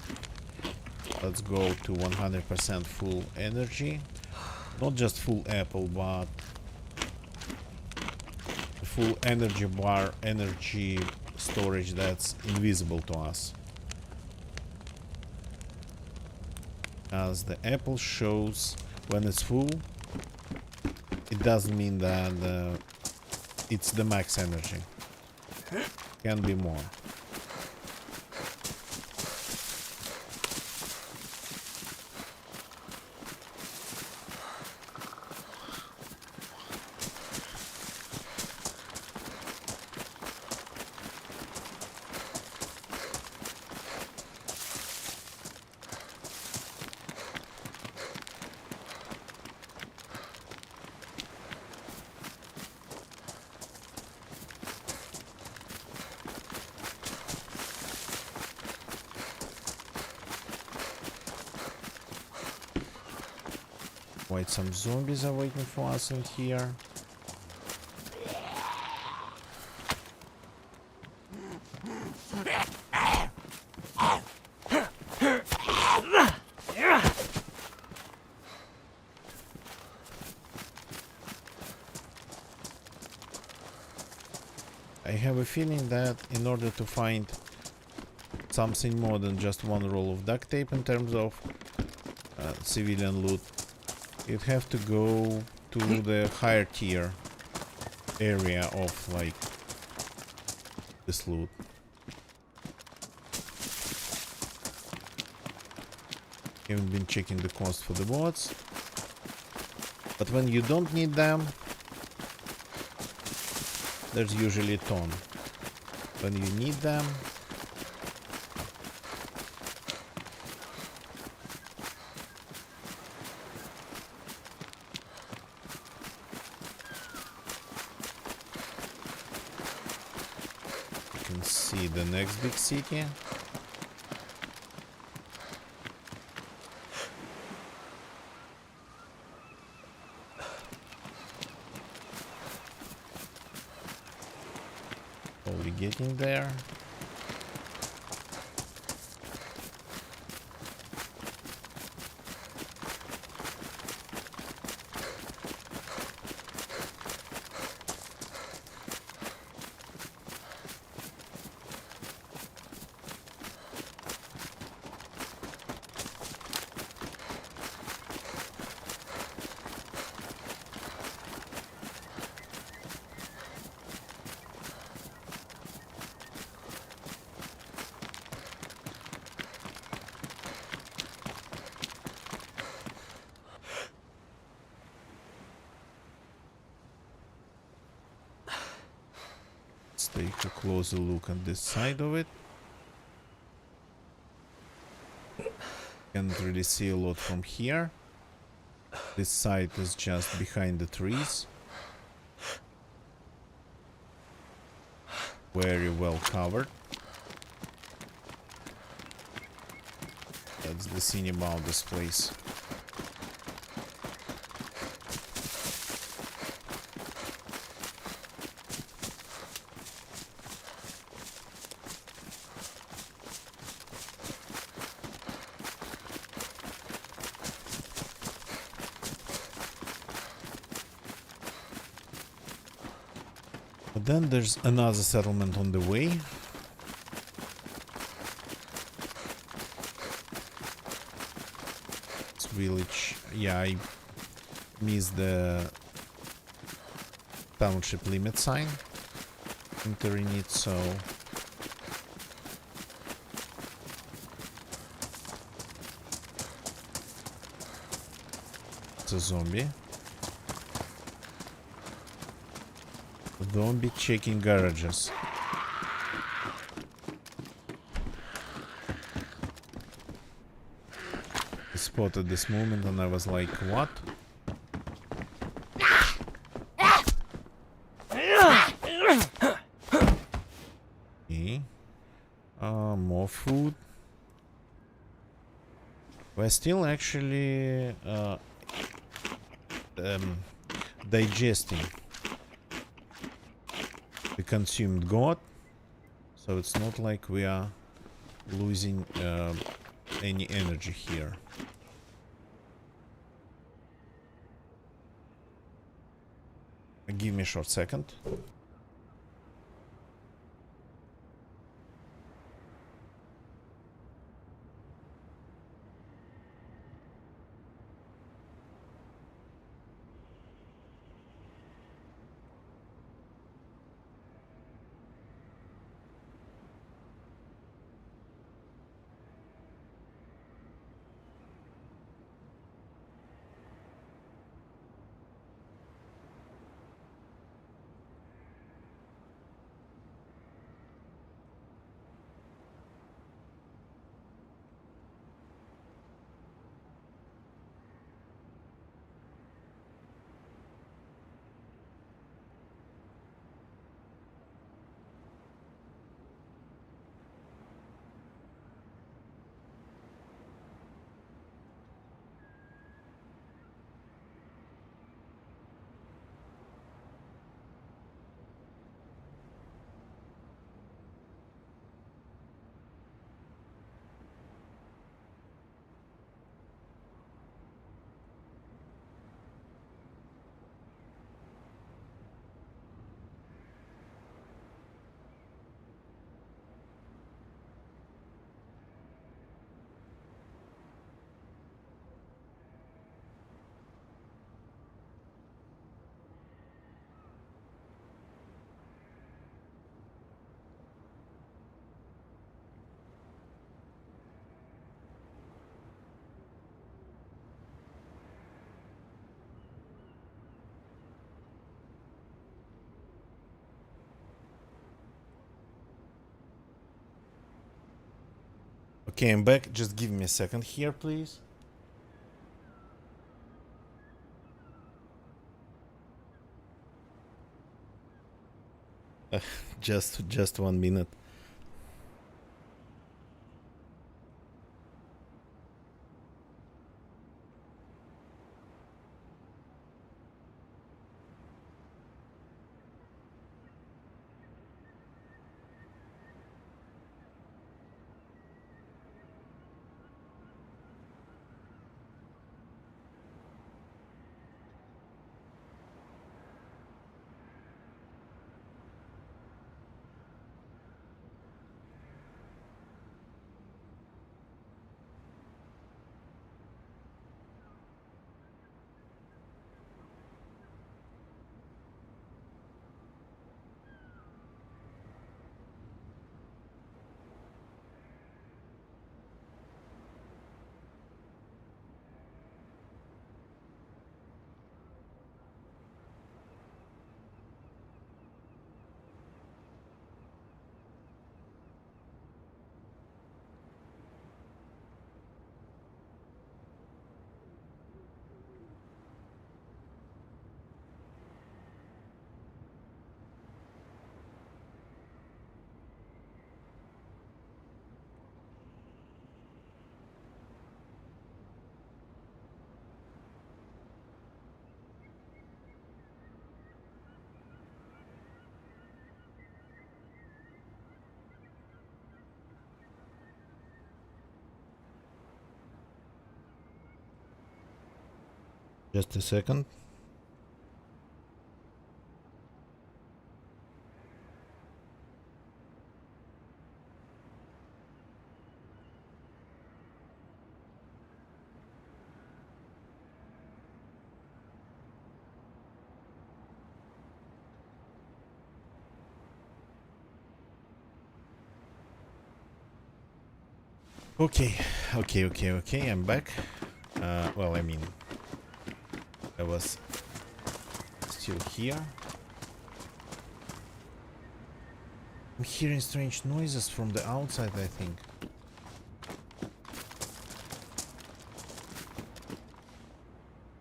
Let's go to 100% full energy. Not just full apple, but full energy bar, energy storage that's invisible to us. As the apple shows when it's full, it doesn't mean that it's the max energy. Can be more. Quite some zombies are waiting for us in here. I have a feeling that in order to find something more than just one roll of duct tape in terms of civilian loot, you'd have to go to the higher tier area of like this loot. Haven't been checking the cost for the bots, but when you don't need them, there's usually a ton. When you need them, you can see the next big city. Slowly getting there. Let's take a closer look at this side of it. Can't really see a lot from here. This side is just behind the trees. Very well covered. That's the thing about this place. But then there's another settlement on the way. This village, yeah, I missed the township limit sign entering it, so it's a zombie. Zombie checking garages. I spotted this moment and I was like, what? Okay. More food. We're still actually digesting the consumed god, so it's not like we are losing any energy here. Give me a short second. Okay, I'm back. Just give me a second here, please. Just 1 minute. Just a second. Okay, I'm back. Well, I mean, I was still here. I'm hearing strange noises from the outside, I think.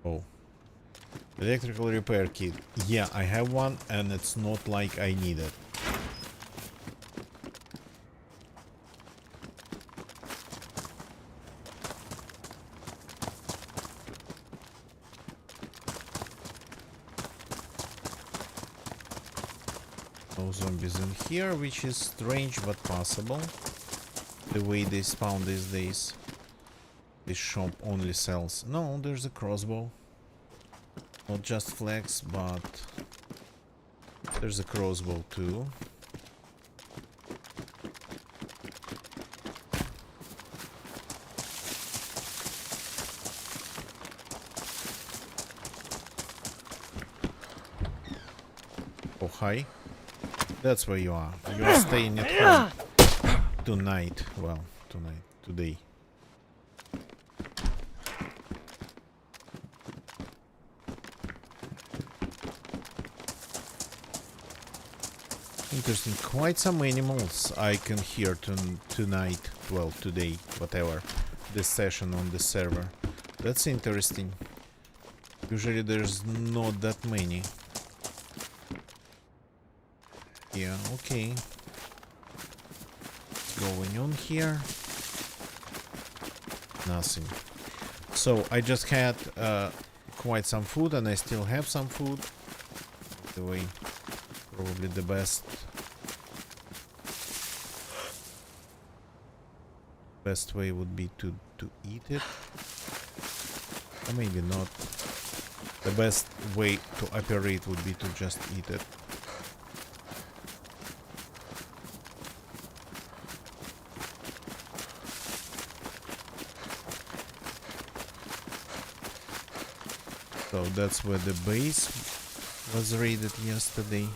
Oh. Electrical repair kit. Yeah, I have one, and it's not like I need it. No zombies in here, which is strange but possible. The way they spawn these days. This shop only sells... No, there's a crossbow. Not just flags, but... There's a crossbow too. Oh, hi. That's where you are. You're staying at home tonight. Well, tonight. Today. Interesting. Quite some animals I can hear tonight. Well, today. Whatever. This session on the server. That's interesting. Usually there's not that many. Yeah, okay. What's going on here? Nothing. So I just had quite some food, and I still have some food. The way, probably the best way would be to eat it, or maybe not. The best way to operate would be to just eat it. So that's where the base was raided yesterday.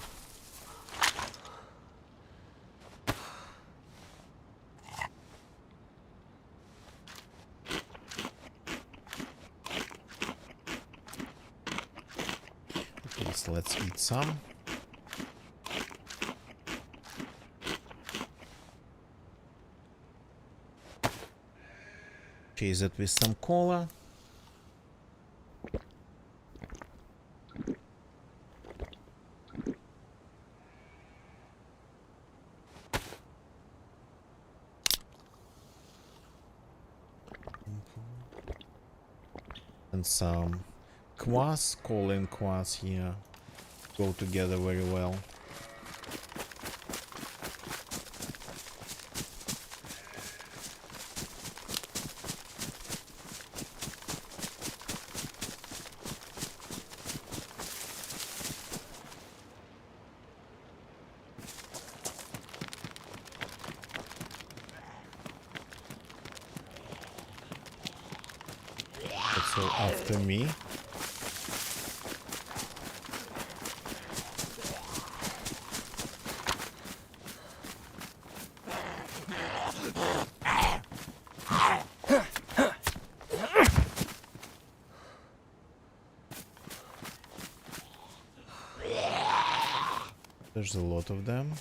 Okay, so let's eat some. Chase it with some cola. And some kvass, cola and kvass here go together very well. That's all after me. There's a lot of them.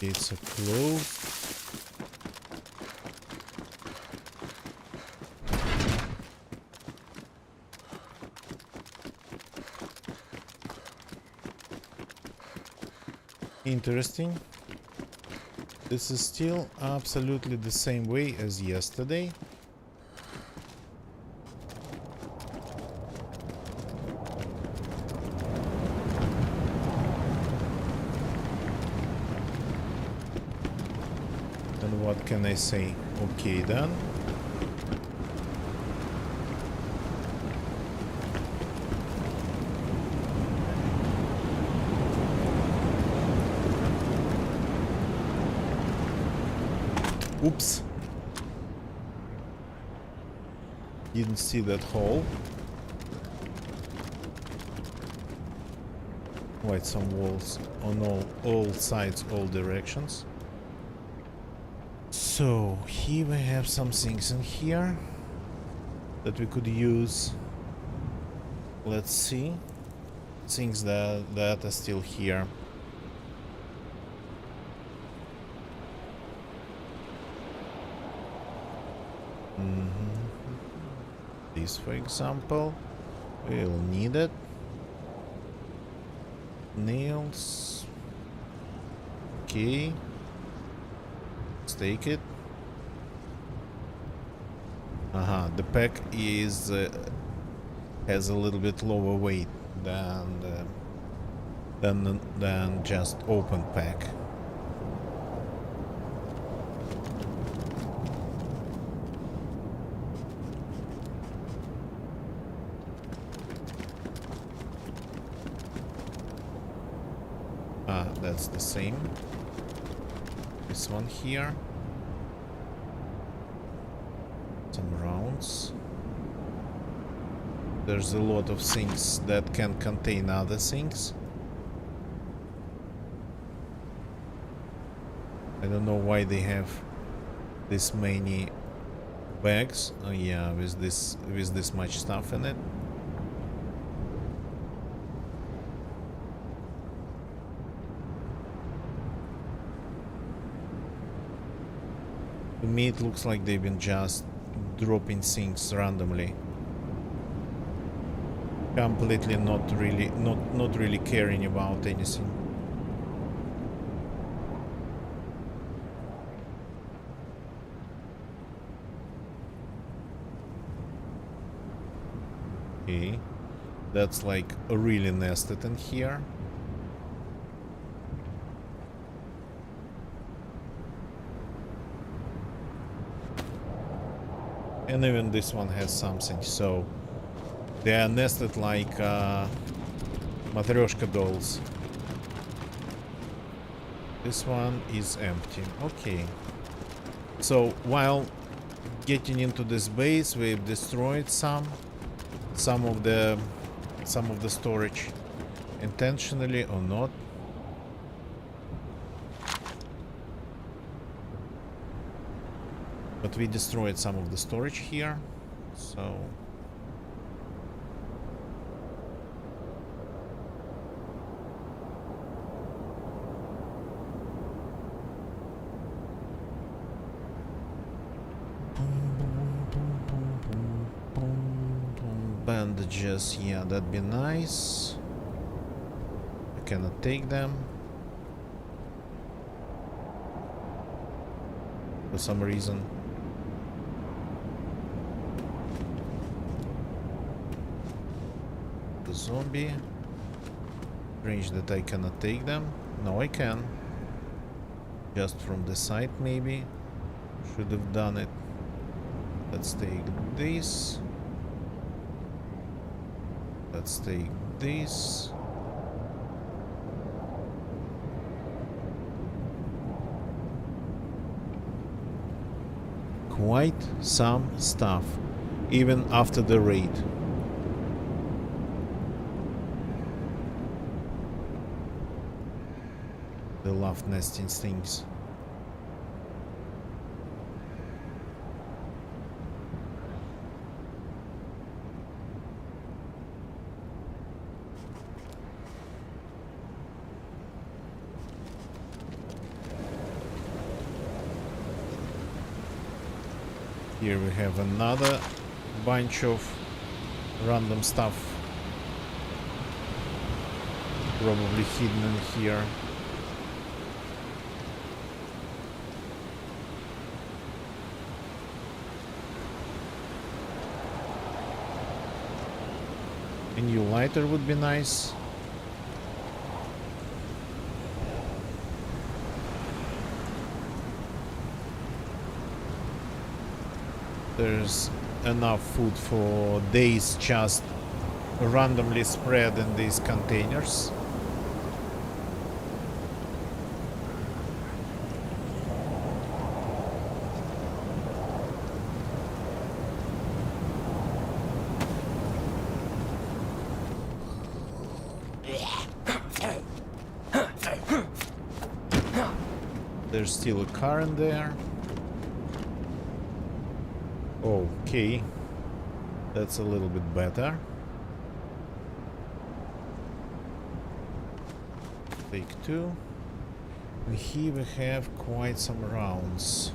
It's a close. Interesting. This is still absolutely the same way as yesterday. And what can I say? Okay then. Oops. Didn't see that hole. Quite some walls on all sides, all directions. So here we have some things in here that we could use. Let's see. Things that are still here. This, for example, we'll need it. Nails. Okay. Let's take it. The pack is has a little bit lower weight than just open pack. That's the same. This one here. Some rounds. There's a lot of things that can contain other things. I don't know why they have this many bags. Oh yeah, with this much stuff in it. To me it looks like they've been just dropping things randomly. Completely not really caring about anything. Okay. That's like really nested in here. And even this one has something, so They are nested like Matryoshka dolls. This one is empty. Okay. So while getting into this base, we've destroyed some of the storage, intentionally or not. But we destroyed some of the storage here, so bandages, yeah, that'd be nice. I cannot take them for some reason. The zombie. Strange that I cannot take them. No, I can. Just from the side, maybe. Should have done it. Let's take this. Let's take this. Quite some stuff, even after the raid. They love nesting things. Here we have another bunch of random stuff, probably hidden in here. A new lighter would be nice. There's enough food for days just randomly spread in these containers. There's still a car in there. Okay, that's a little bit better. Take two. And here we have quite some rounds.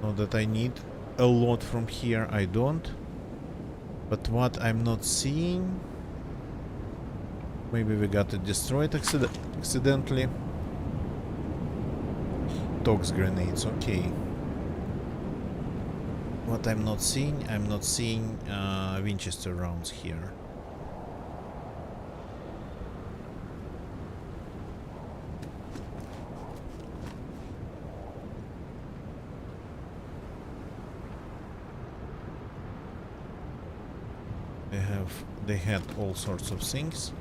Not that I need a lot from here, I don't. But what I'm not seeing... Maybe we got it destroyed accidentally. Tox grenades, okay. What I'm not seeing Winchester rounds here. They had all sorts of things.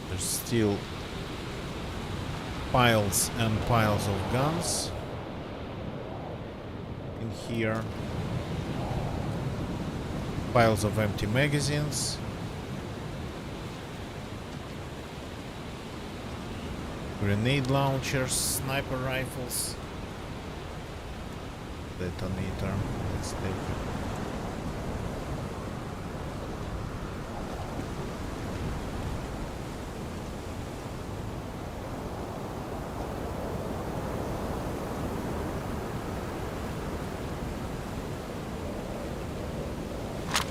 There's still piles and piles of guns in here. Piles of empty magazines. Grenade launchers, sniper rifles. Detonator. Let's take it.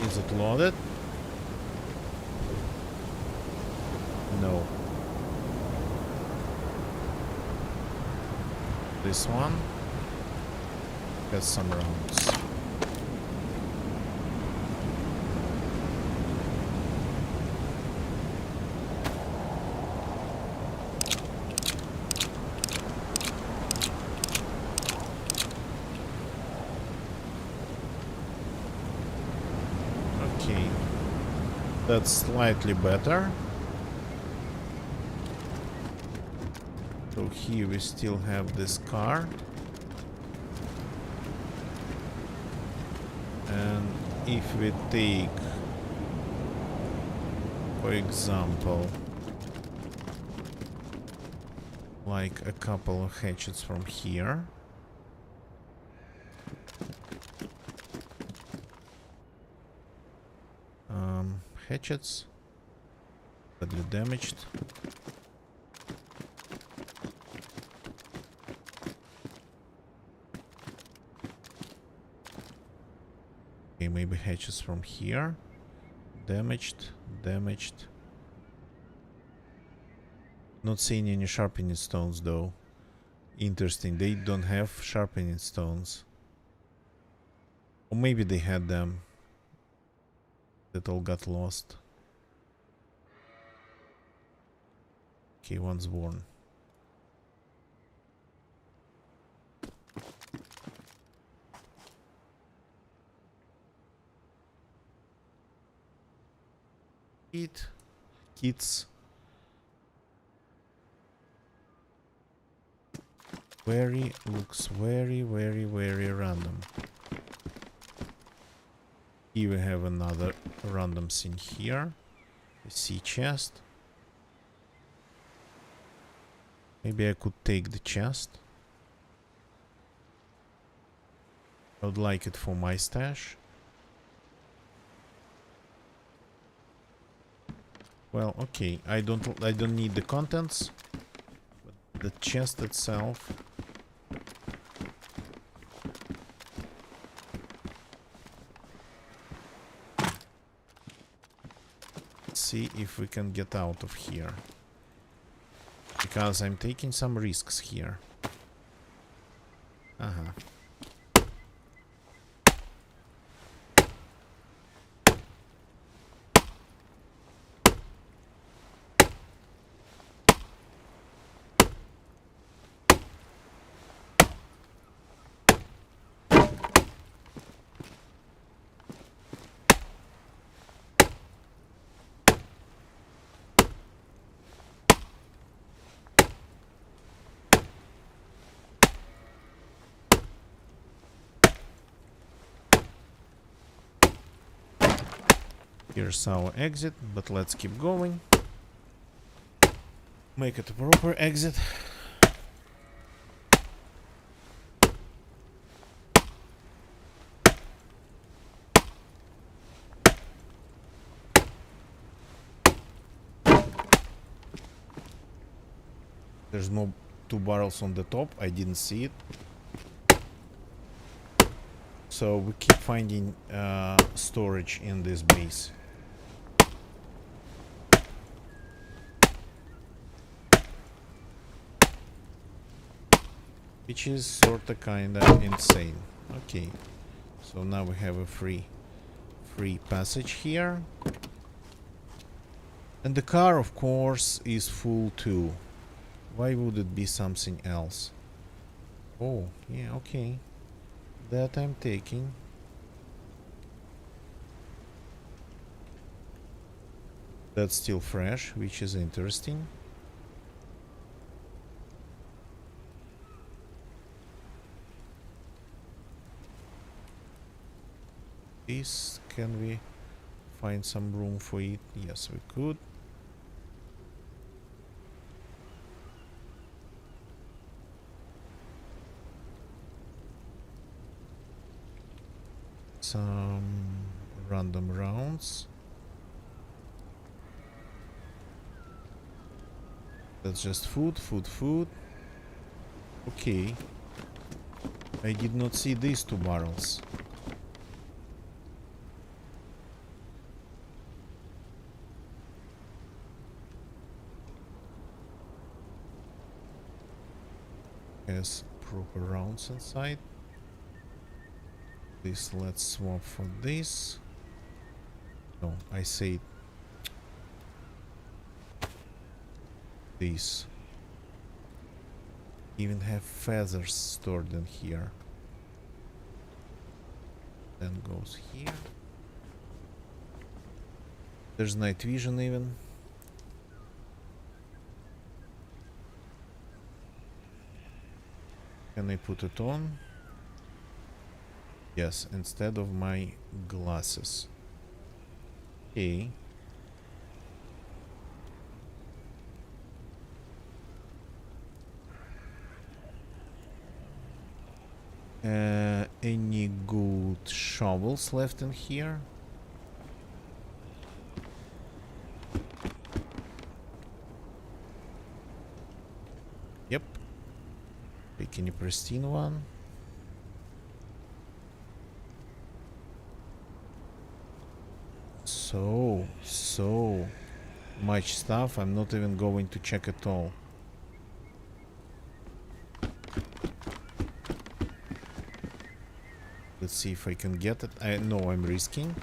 Is it loaded? No. This one has some rounds. That's slightly better. So here we still have this car. And if we take, for example, like a couple of hatchets from here. Hatchets. Badly damaged. Okay, maybe hatches from here. Damaged, damaged. Not seeing any sharpening stones though. Interesting, they don't have sharpening stones. Or maybe they had them. That all got lost. Okay, one's worn. Kids. Looks very random. Here we have another random thing here. A sea chest. Maybe I could take the chest. I would like it for my stash. Well, okay, I don't need the contents, but the chest itself. Let's see if we can get out of here, because I'm taking some risks here. Here's our exit, but let's keep going. Make it a proper exit. There's no 2 barrels on the top, I didn't see it. So we keep finding storage in this base. Which is sorta kinda insane. Okay, so now we have a free passage here. And the car, of course, is full too. Why would it be something else? Oh, yeah, okay. That I'm taking. That's still fresh, which is interesting. This, can we find some room for it? Yes, we could. Some random rounds. That's just food. Okay. I did not see these 2 barrels. Has proper rounds inside. This, let's swap for this. No, I say this. Even have feathers stored in here. Then goes here. There's night vision even. Can I put it on? Yes, instead of my glasses. Okay. Any good shovels left in here? Yep. Pick any pristine one. So much stuff, I'm not even going to check at all. Let's see if I can get it. I know I'm risking.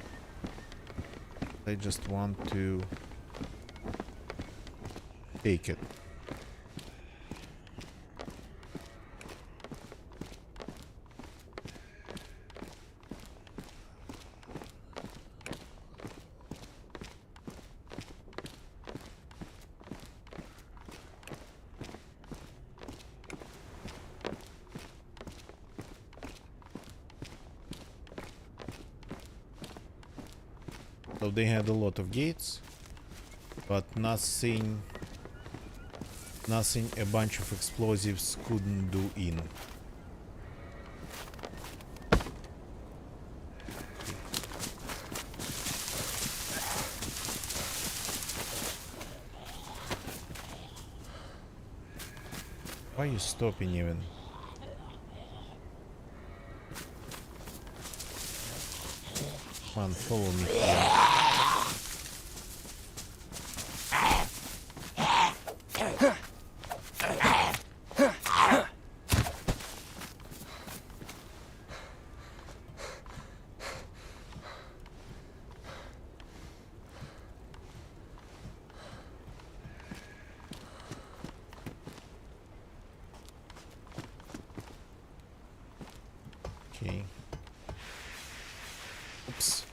I just want to take it. So they had a lot of gates, but nothing a bunch of explosives couldn't do in. Why are you stopping even? Come on, follow me here. Okay. Oops.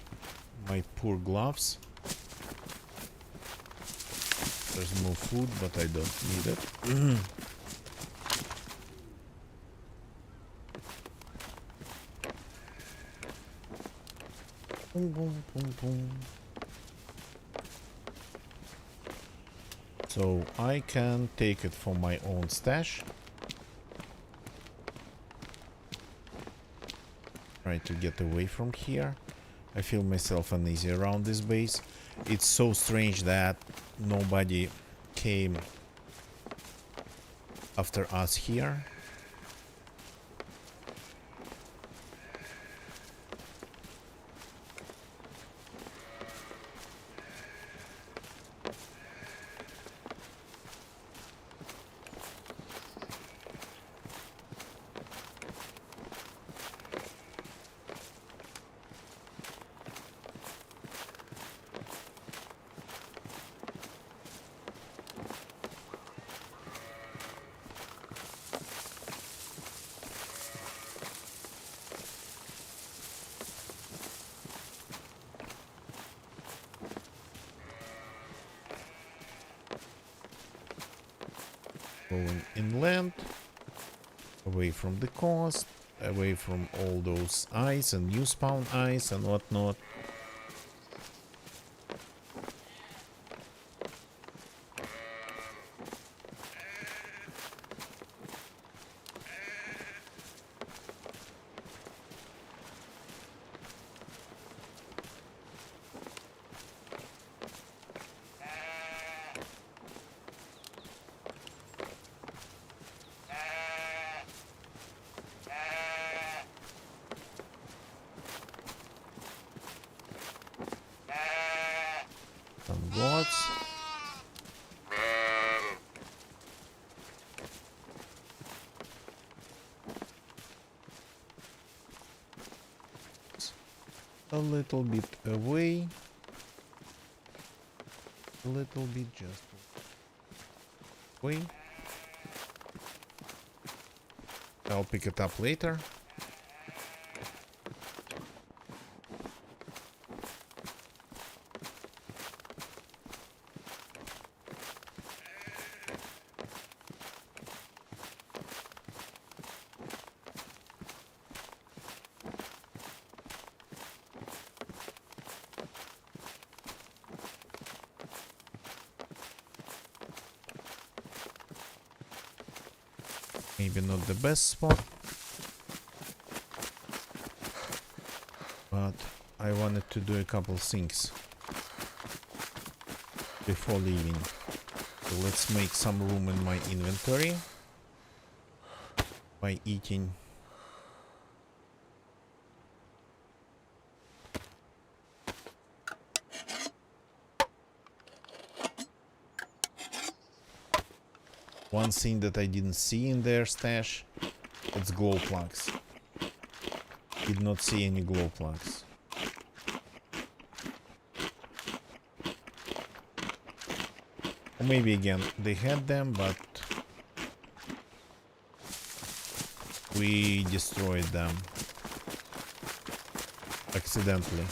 My poor gloves. There's more food, but I don't need it. Boom, boom, boom, boom. So I can take it for my own stash. Try to get away from here. I feel myself uneasy around this base. It's so strange that nobody came after us here. Going inland, away from the coast, away from all those ice and new spawn ice and whatnot. Some gods. A little bit away. A little bit just away. I'll pick it up later. Maybe not the best spot. But I wanted to do a couple things before leaving. So let's make some room in my inventory by eating. One thing that I didn't see in their stash, it's glow plugs. Did not see any glow plugs. Or maybe again they had them, but we destroyed them accidentally.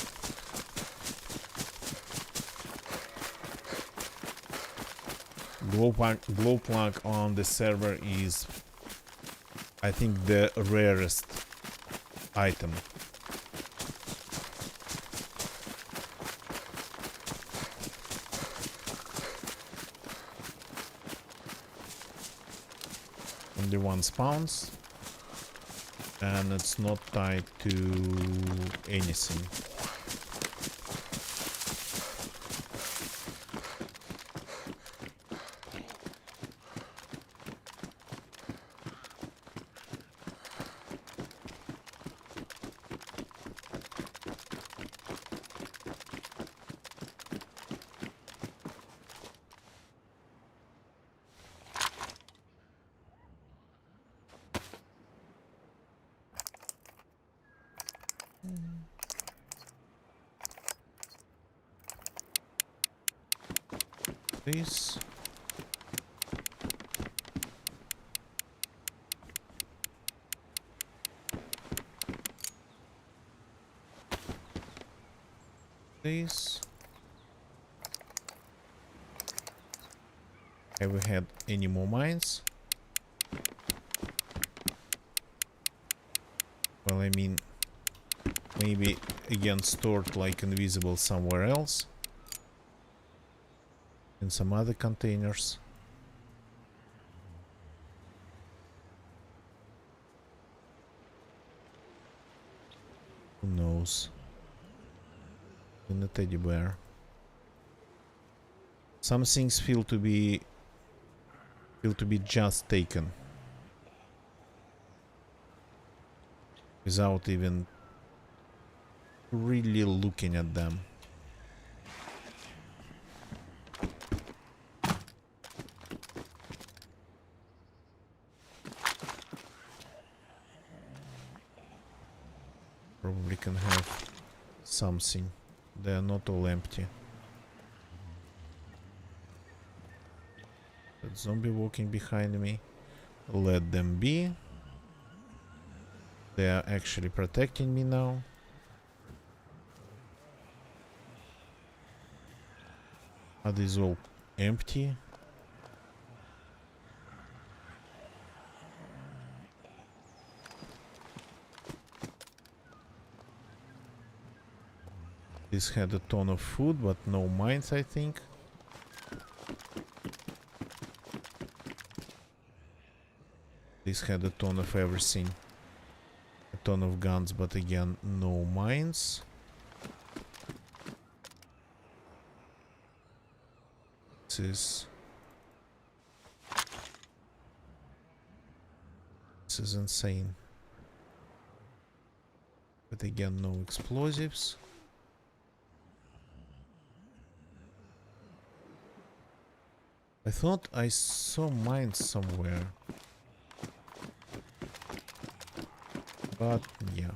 Glow plug on the server is, I think, the rarest item. Only one spawns, and it's not tied to anything. This. This. Have we had any more mines? Well, I mean, maybe again stored like invisible somewhere else. In some other containers. Who knows? In the teddy bear. Some things feel to be just taken. Without even really looking at them. Probably can have something. They are not all empty. That zombie walking behind me. Let them be. They are actually protecting me now. Are these all empty? This had a ton of food, but no mines, I think. This had a ton of everything. A ton of guns, but again, no mines. This is insane. But again, no explosives. I thought I saw mines somewhere. But yeah.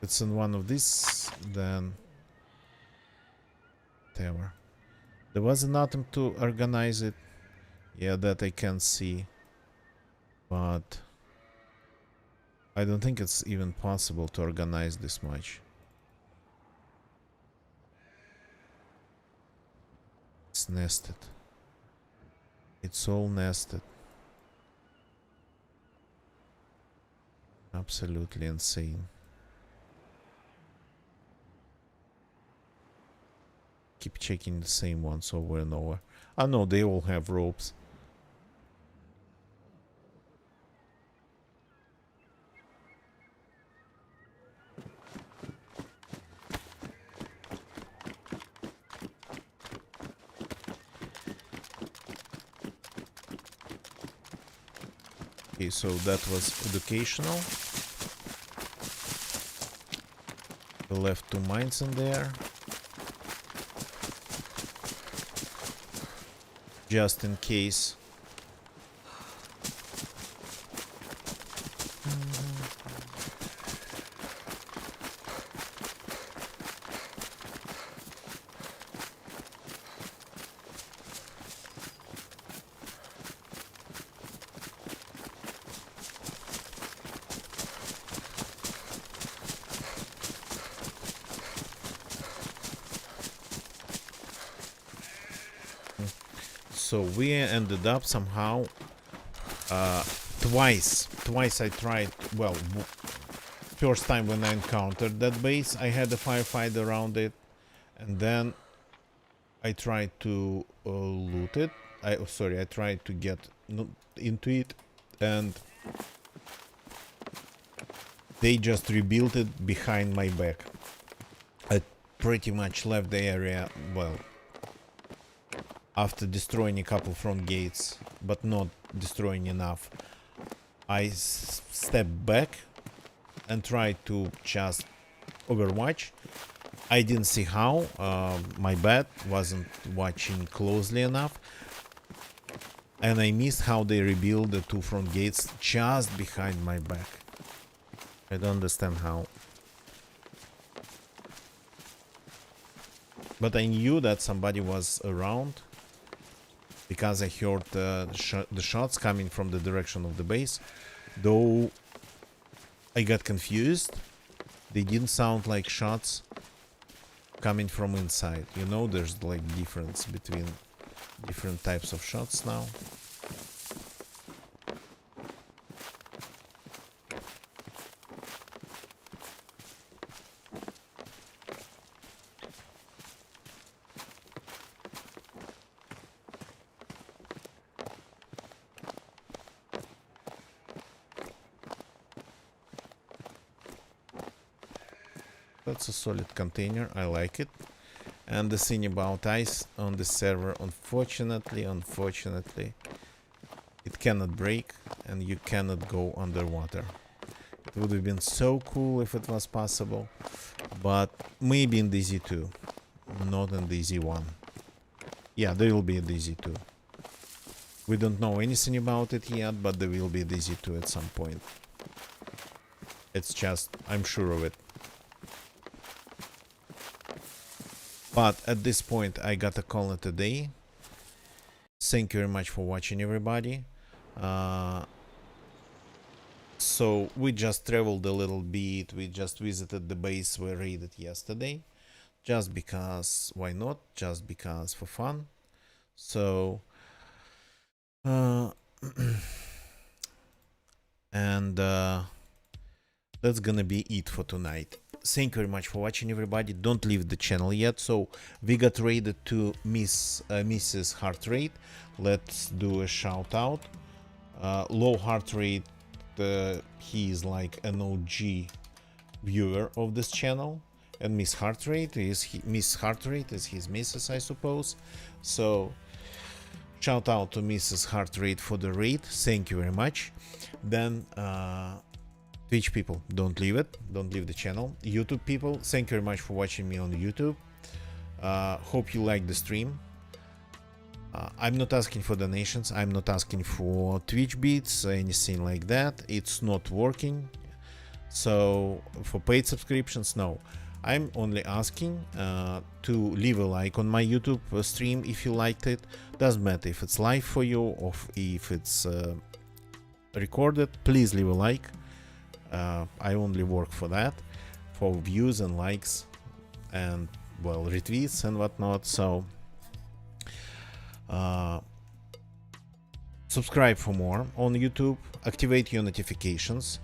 It's in one of these, then whatever. There was an item to organize it. Yeah, that I can see. But I don't think it's even possible to organize this much. It's nested. It's all nested. Absolutely insane. Keep checking the same ones over and over. Oh no, they all have ropes. Okay, so that was educational. We left 2 mines in there. Just in case. So we ended up somehow twice I tried, well, first time when I encountered that base I had a firefight around it, and then I tried to loot it. I tried to get into it, and they just rebuilt it behind my back. I pretty much left the area, well, after destroying a couple front gates, but not destroying enough. I stepped back and tried to just overwatch. I didn't see how, my bad, wasn't watching closely enough, and I missed how they rebuild the 2 front gates just behind my back. I don't understand how. But I knew that somebody was around, because I heard the shots coming from the direction of the base, though I got confused. They didn't sound like shots coming from inside. You know, there's like difference between different types of shots now. That's a solid container, I like it. And the thing about ice on the server, unfortunately, it cannot break and you cannot go underwater. It would have been so cool if it was possible, but maybe in DZ2, not in DZ1. Yeah, there will be a DZ2. We don't know anything about it yet, but there will be a DZ2 at some point. It's just, I'm sure of it. But at this point, I gotta call it a day. Thank you very much for watching, everybody. So we just traveled a little bit. We just visited the base we raided yesterday. Just because, why not? Just because for fun. So, and that's gonna be it for tonight. Thank you very much for watching, everybody. Don't leave the channel yet. So we got raided to Mrs. Heart Rate. Let's do a shout out. Low Heart Rate, he is like an OG viewer of this channel, and Miss Heart Rate is his missus, I suppose. So shout out to Mrs. Heart Rate for the raid. Thank you very much. Then Twitch people, don't leave it. Don't leave the channel. YouTube people, thank you very much for watching me on YouTube. Hope you like the stream. I'm not asking for donations. I'm not asking for Twitch beats, anything like that. It's not working. So for paid subscriptions, no. I'm only asking to leave a like on my YouTube stream if you liked it. Doesn't matter if it's live for you or if it's recorded. Please leave a like. I only work for that, for views and likes and, well, retweets and whatnot. So subscribe for more on YouTube, activate your notifications,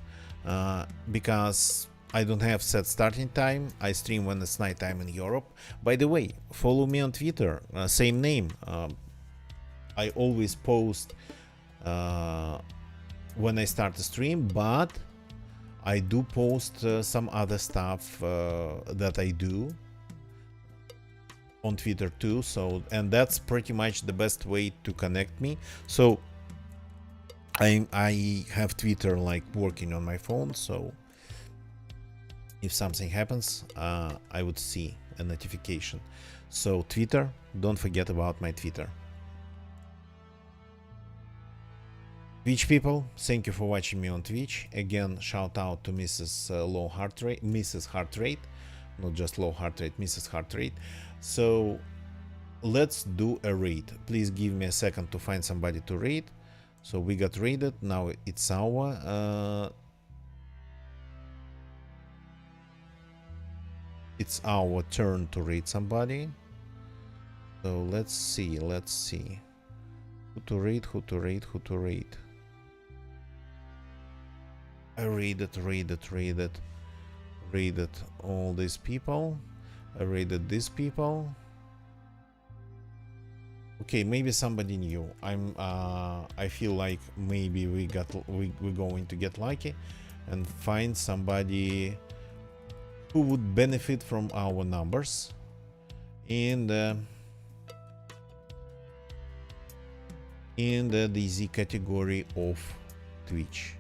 because I don't have set starting time. I stream when it's nighttime in Europe. By the way, follow me on Twitter, same name. I always post when I start the stream, but I do post some other stuff that I do on Twitter too. So, and that's pretty much the best way to connect me. So I have Twitter like working on my phone, so if something happens, I would see a notification. So Twitter, don't forget about my Twitter. Twitch people, thank you for watching me on Twitch. Again, shout out to Mrs. Low Heart Rate, Mrs. Heart Rate, not just Low Heart Rate, Mrs. Heart Rate. So let's do a raid. Please give me a second to find somebody to raid. So we got raided. Now it's our turn to raid somebody. So let's see. Who to raid? I raided all these people. I raided these people. Okay, maybe somebody new. I feel like maybe we're going to get lucky and find somebody who would benefit from our numbers in the DZ category of Twitch.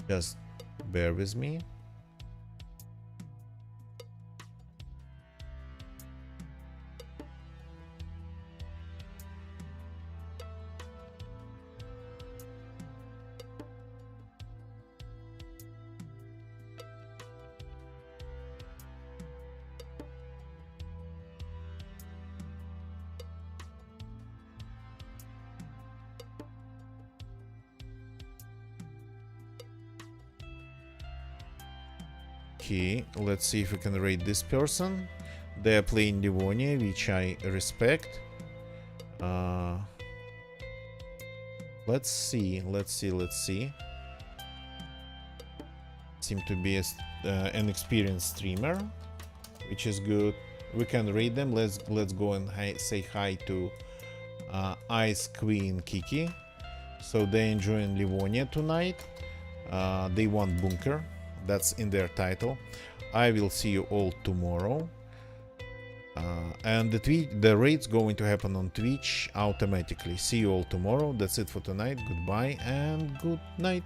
Just bear with me. Okay, let's see if we can rate this person. They are playing Livonia, which I respect. Let's see. Seem to be an experienced streamer, which is good. We can rate them. Let's go and say hi to Ice Queen Kiki. So they're enjoying Livonia tonight. They want Bunker. That's in their title. I will see you all tomorrow. And the raid's going to happen on Twitch automatically. See you all tomorrow. That's it for tonight. Goodbye and good night.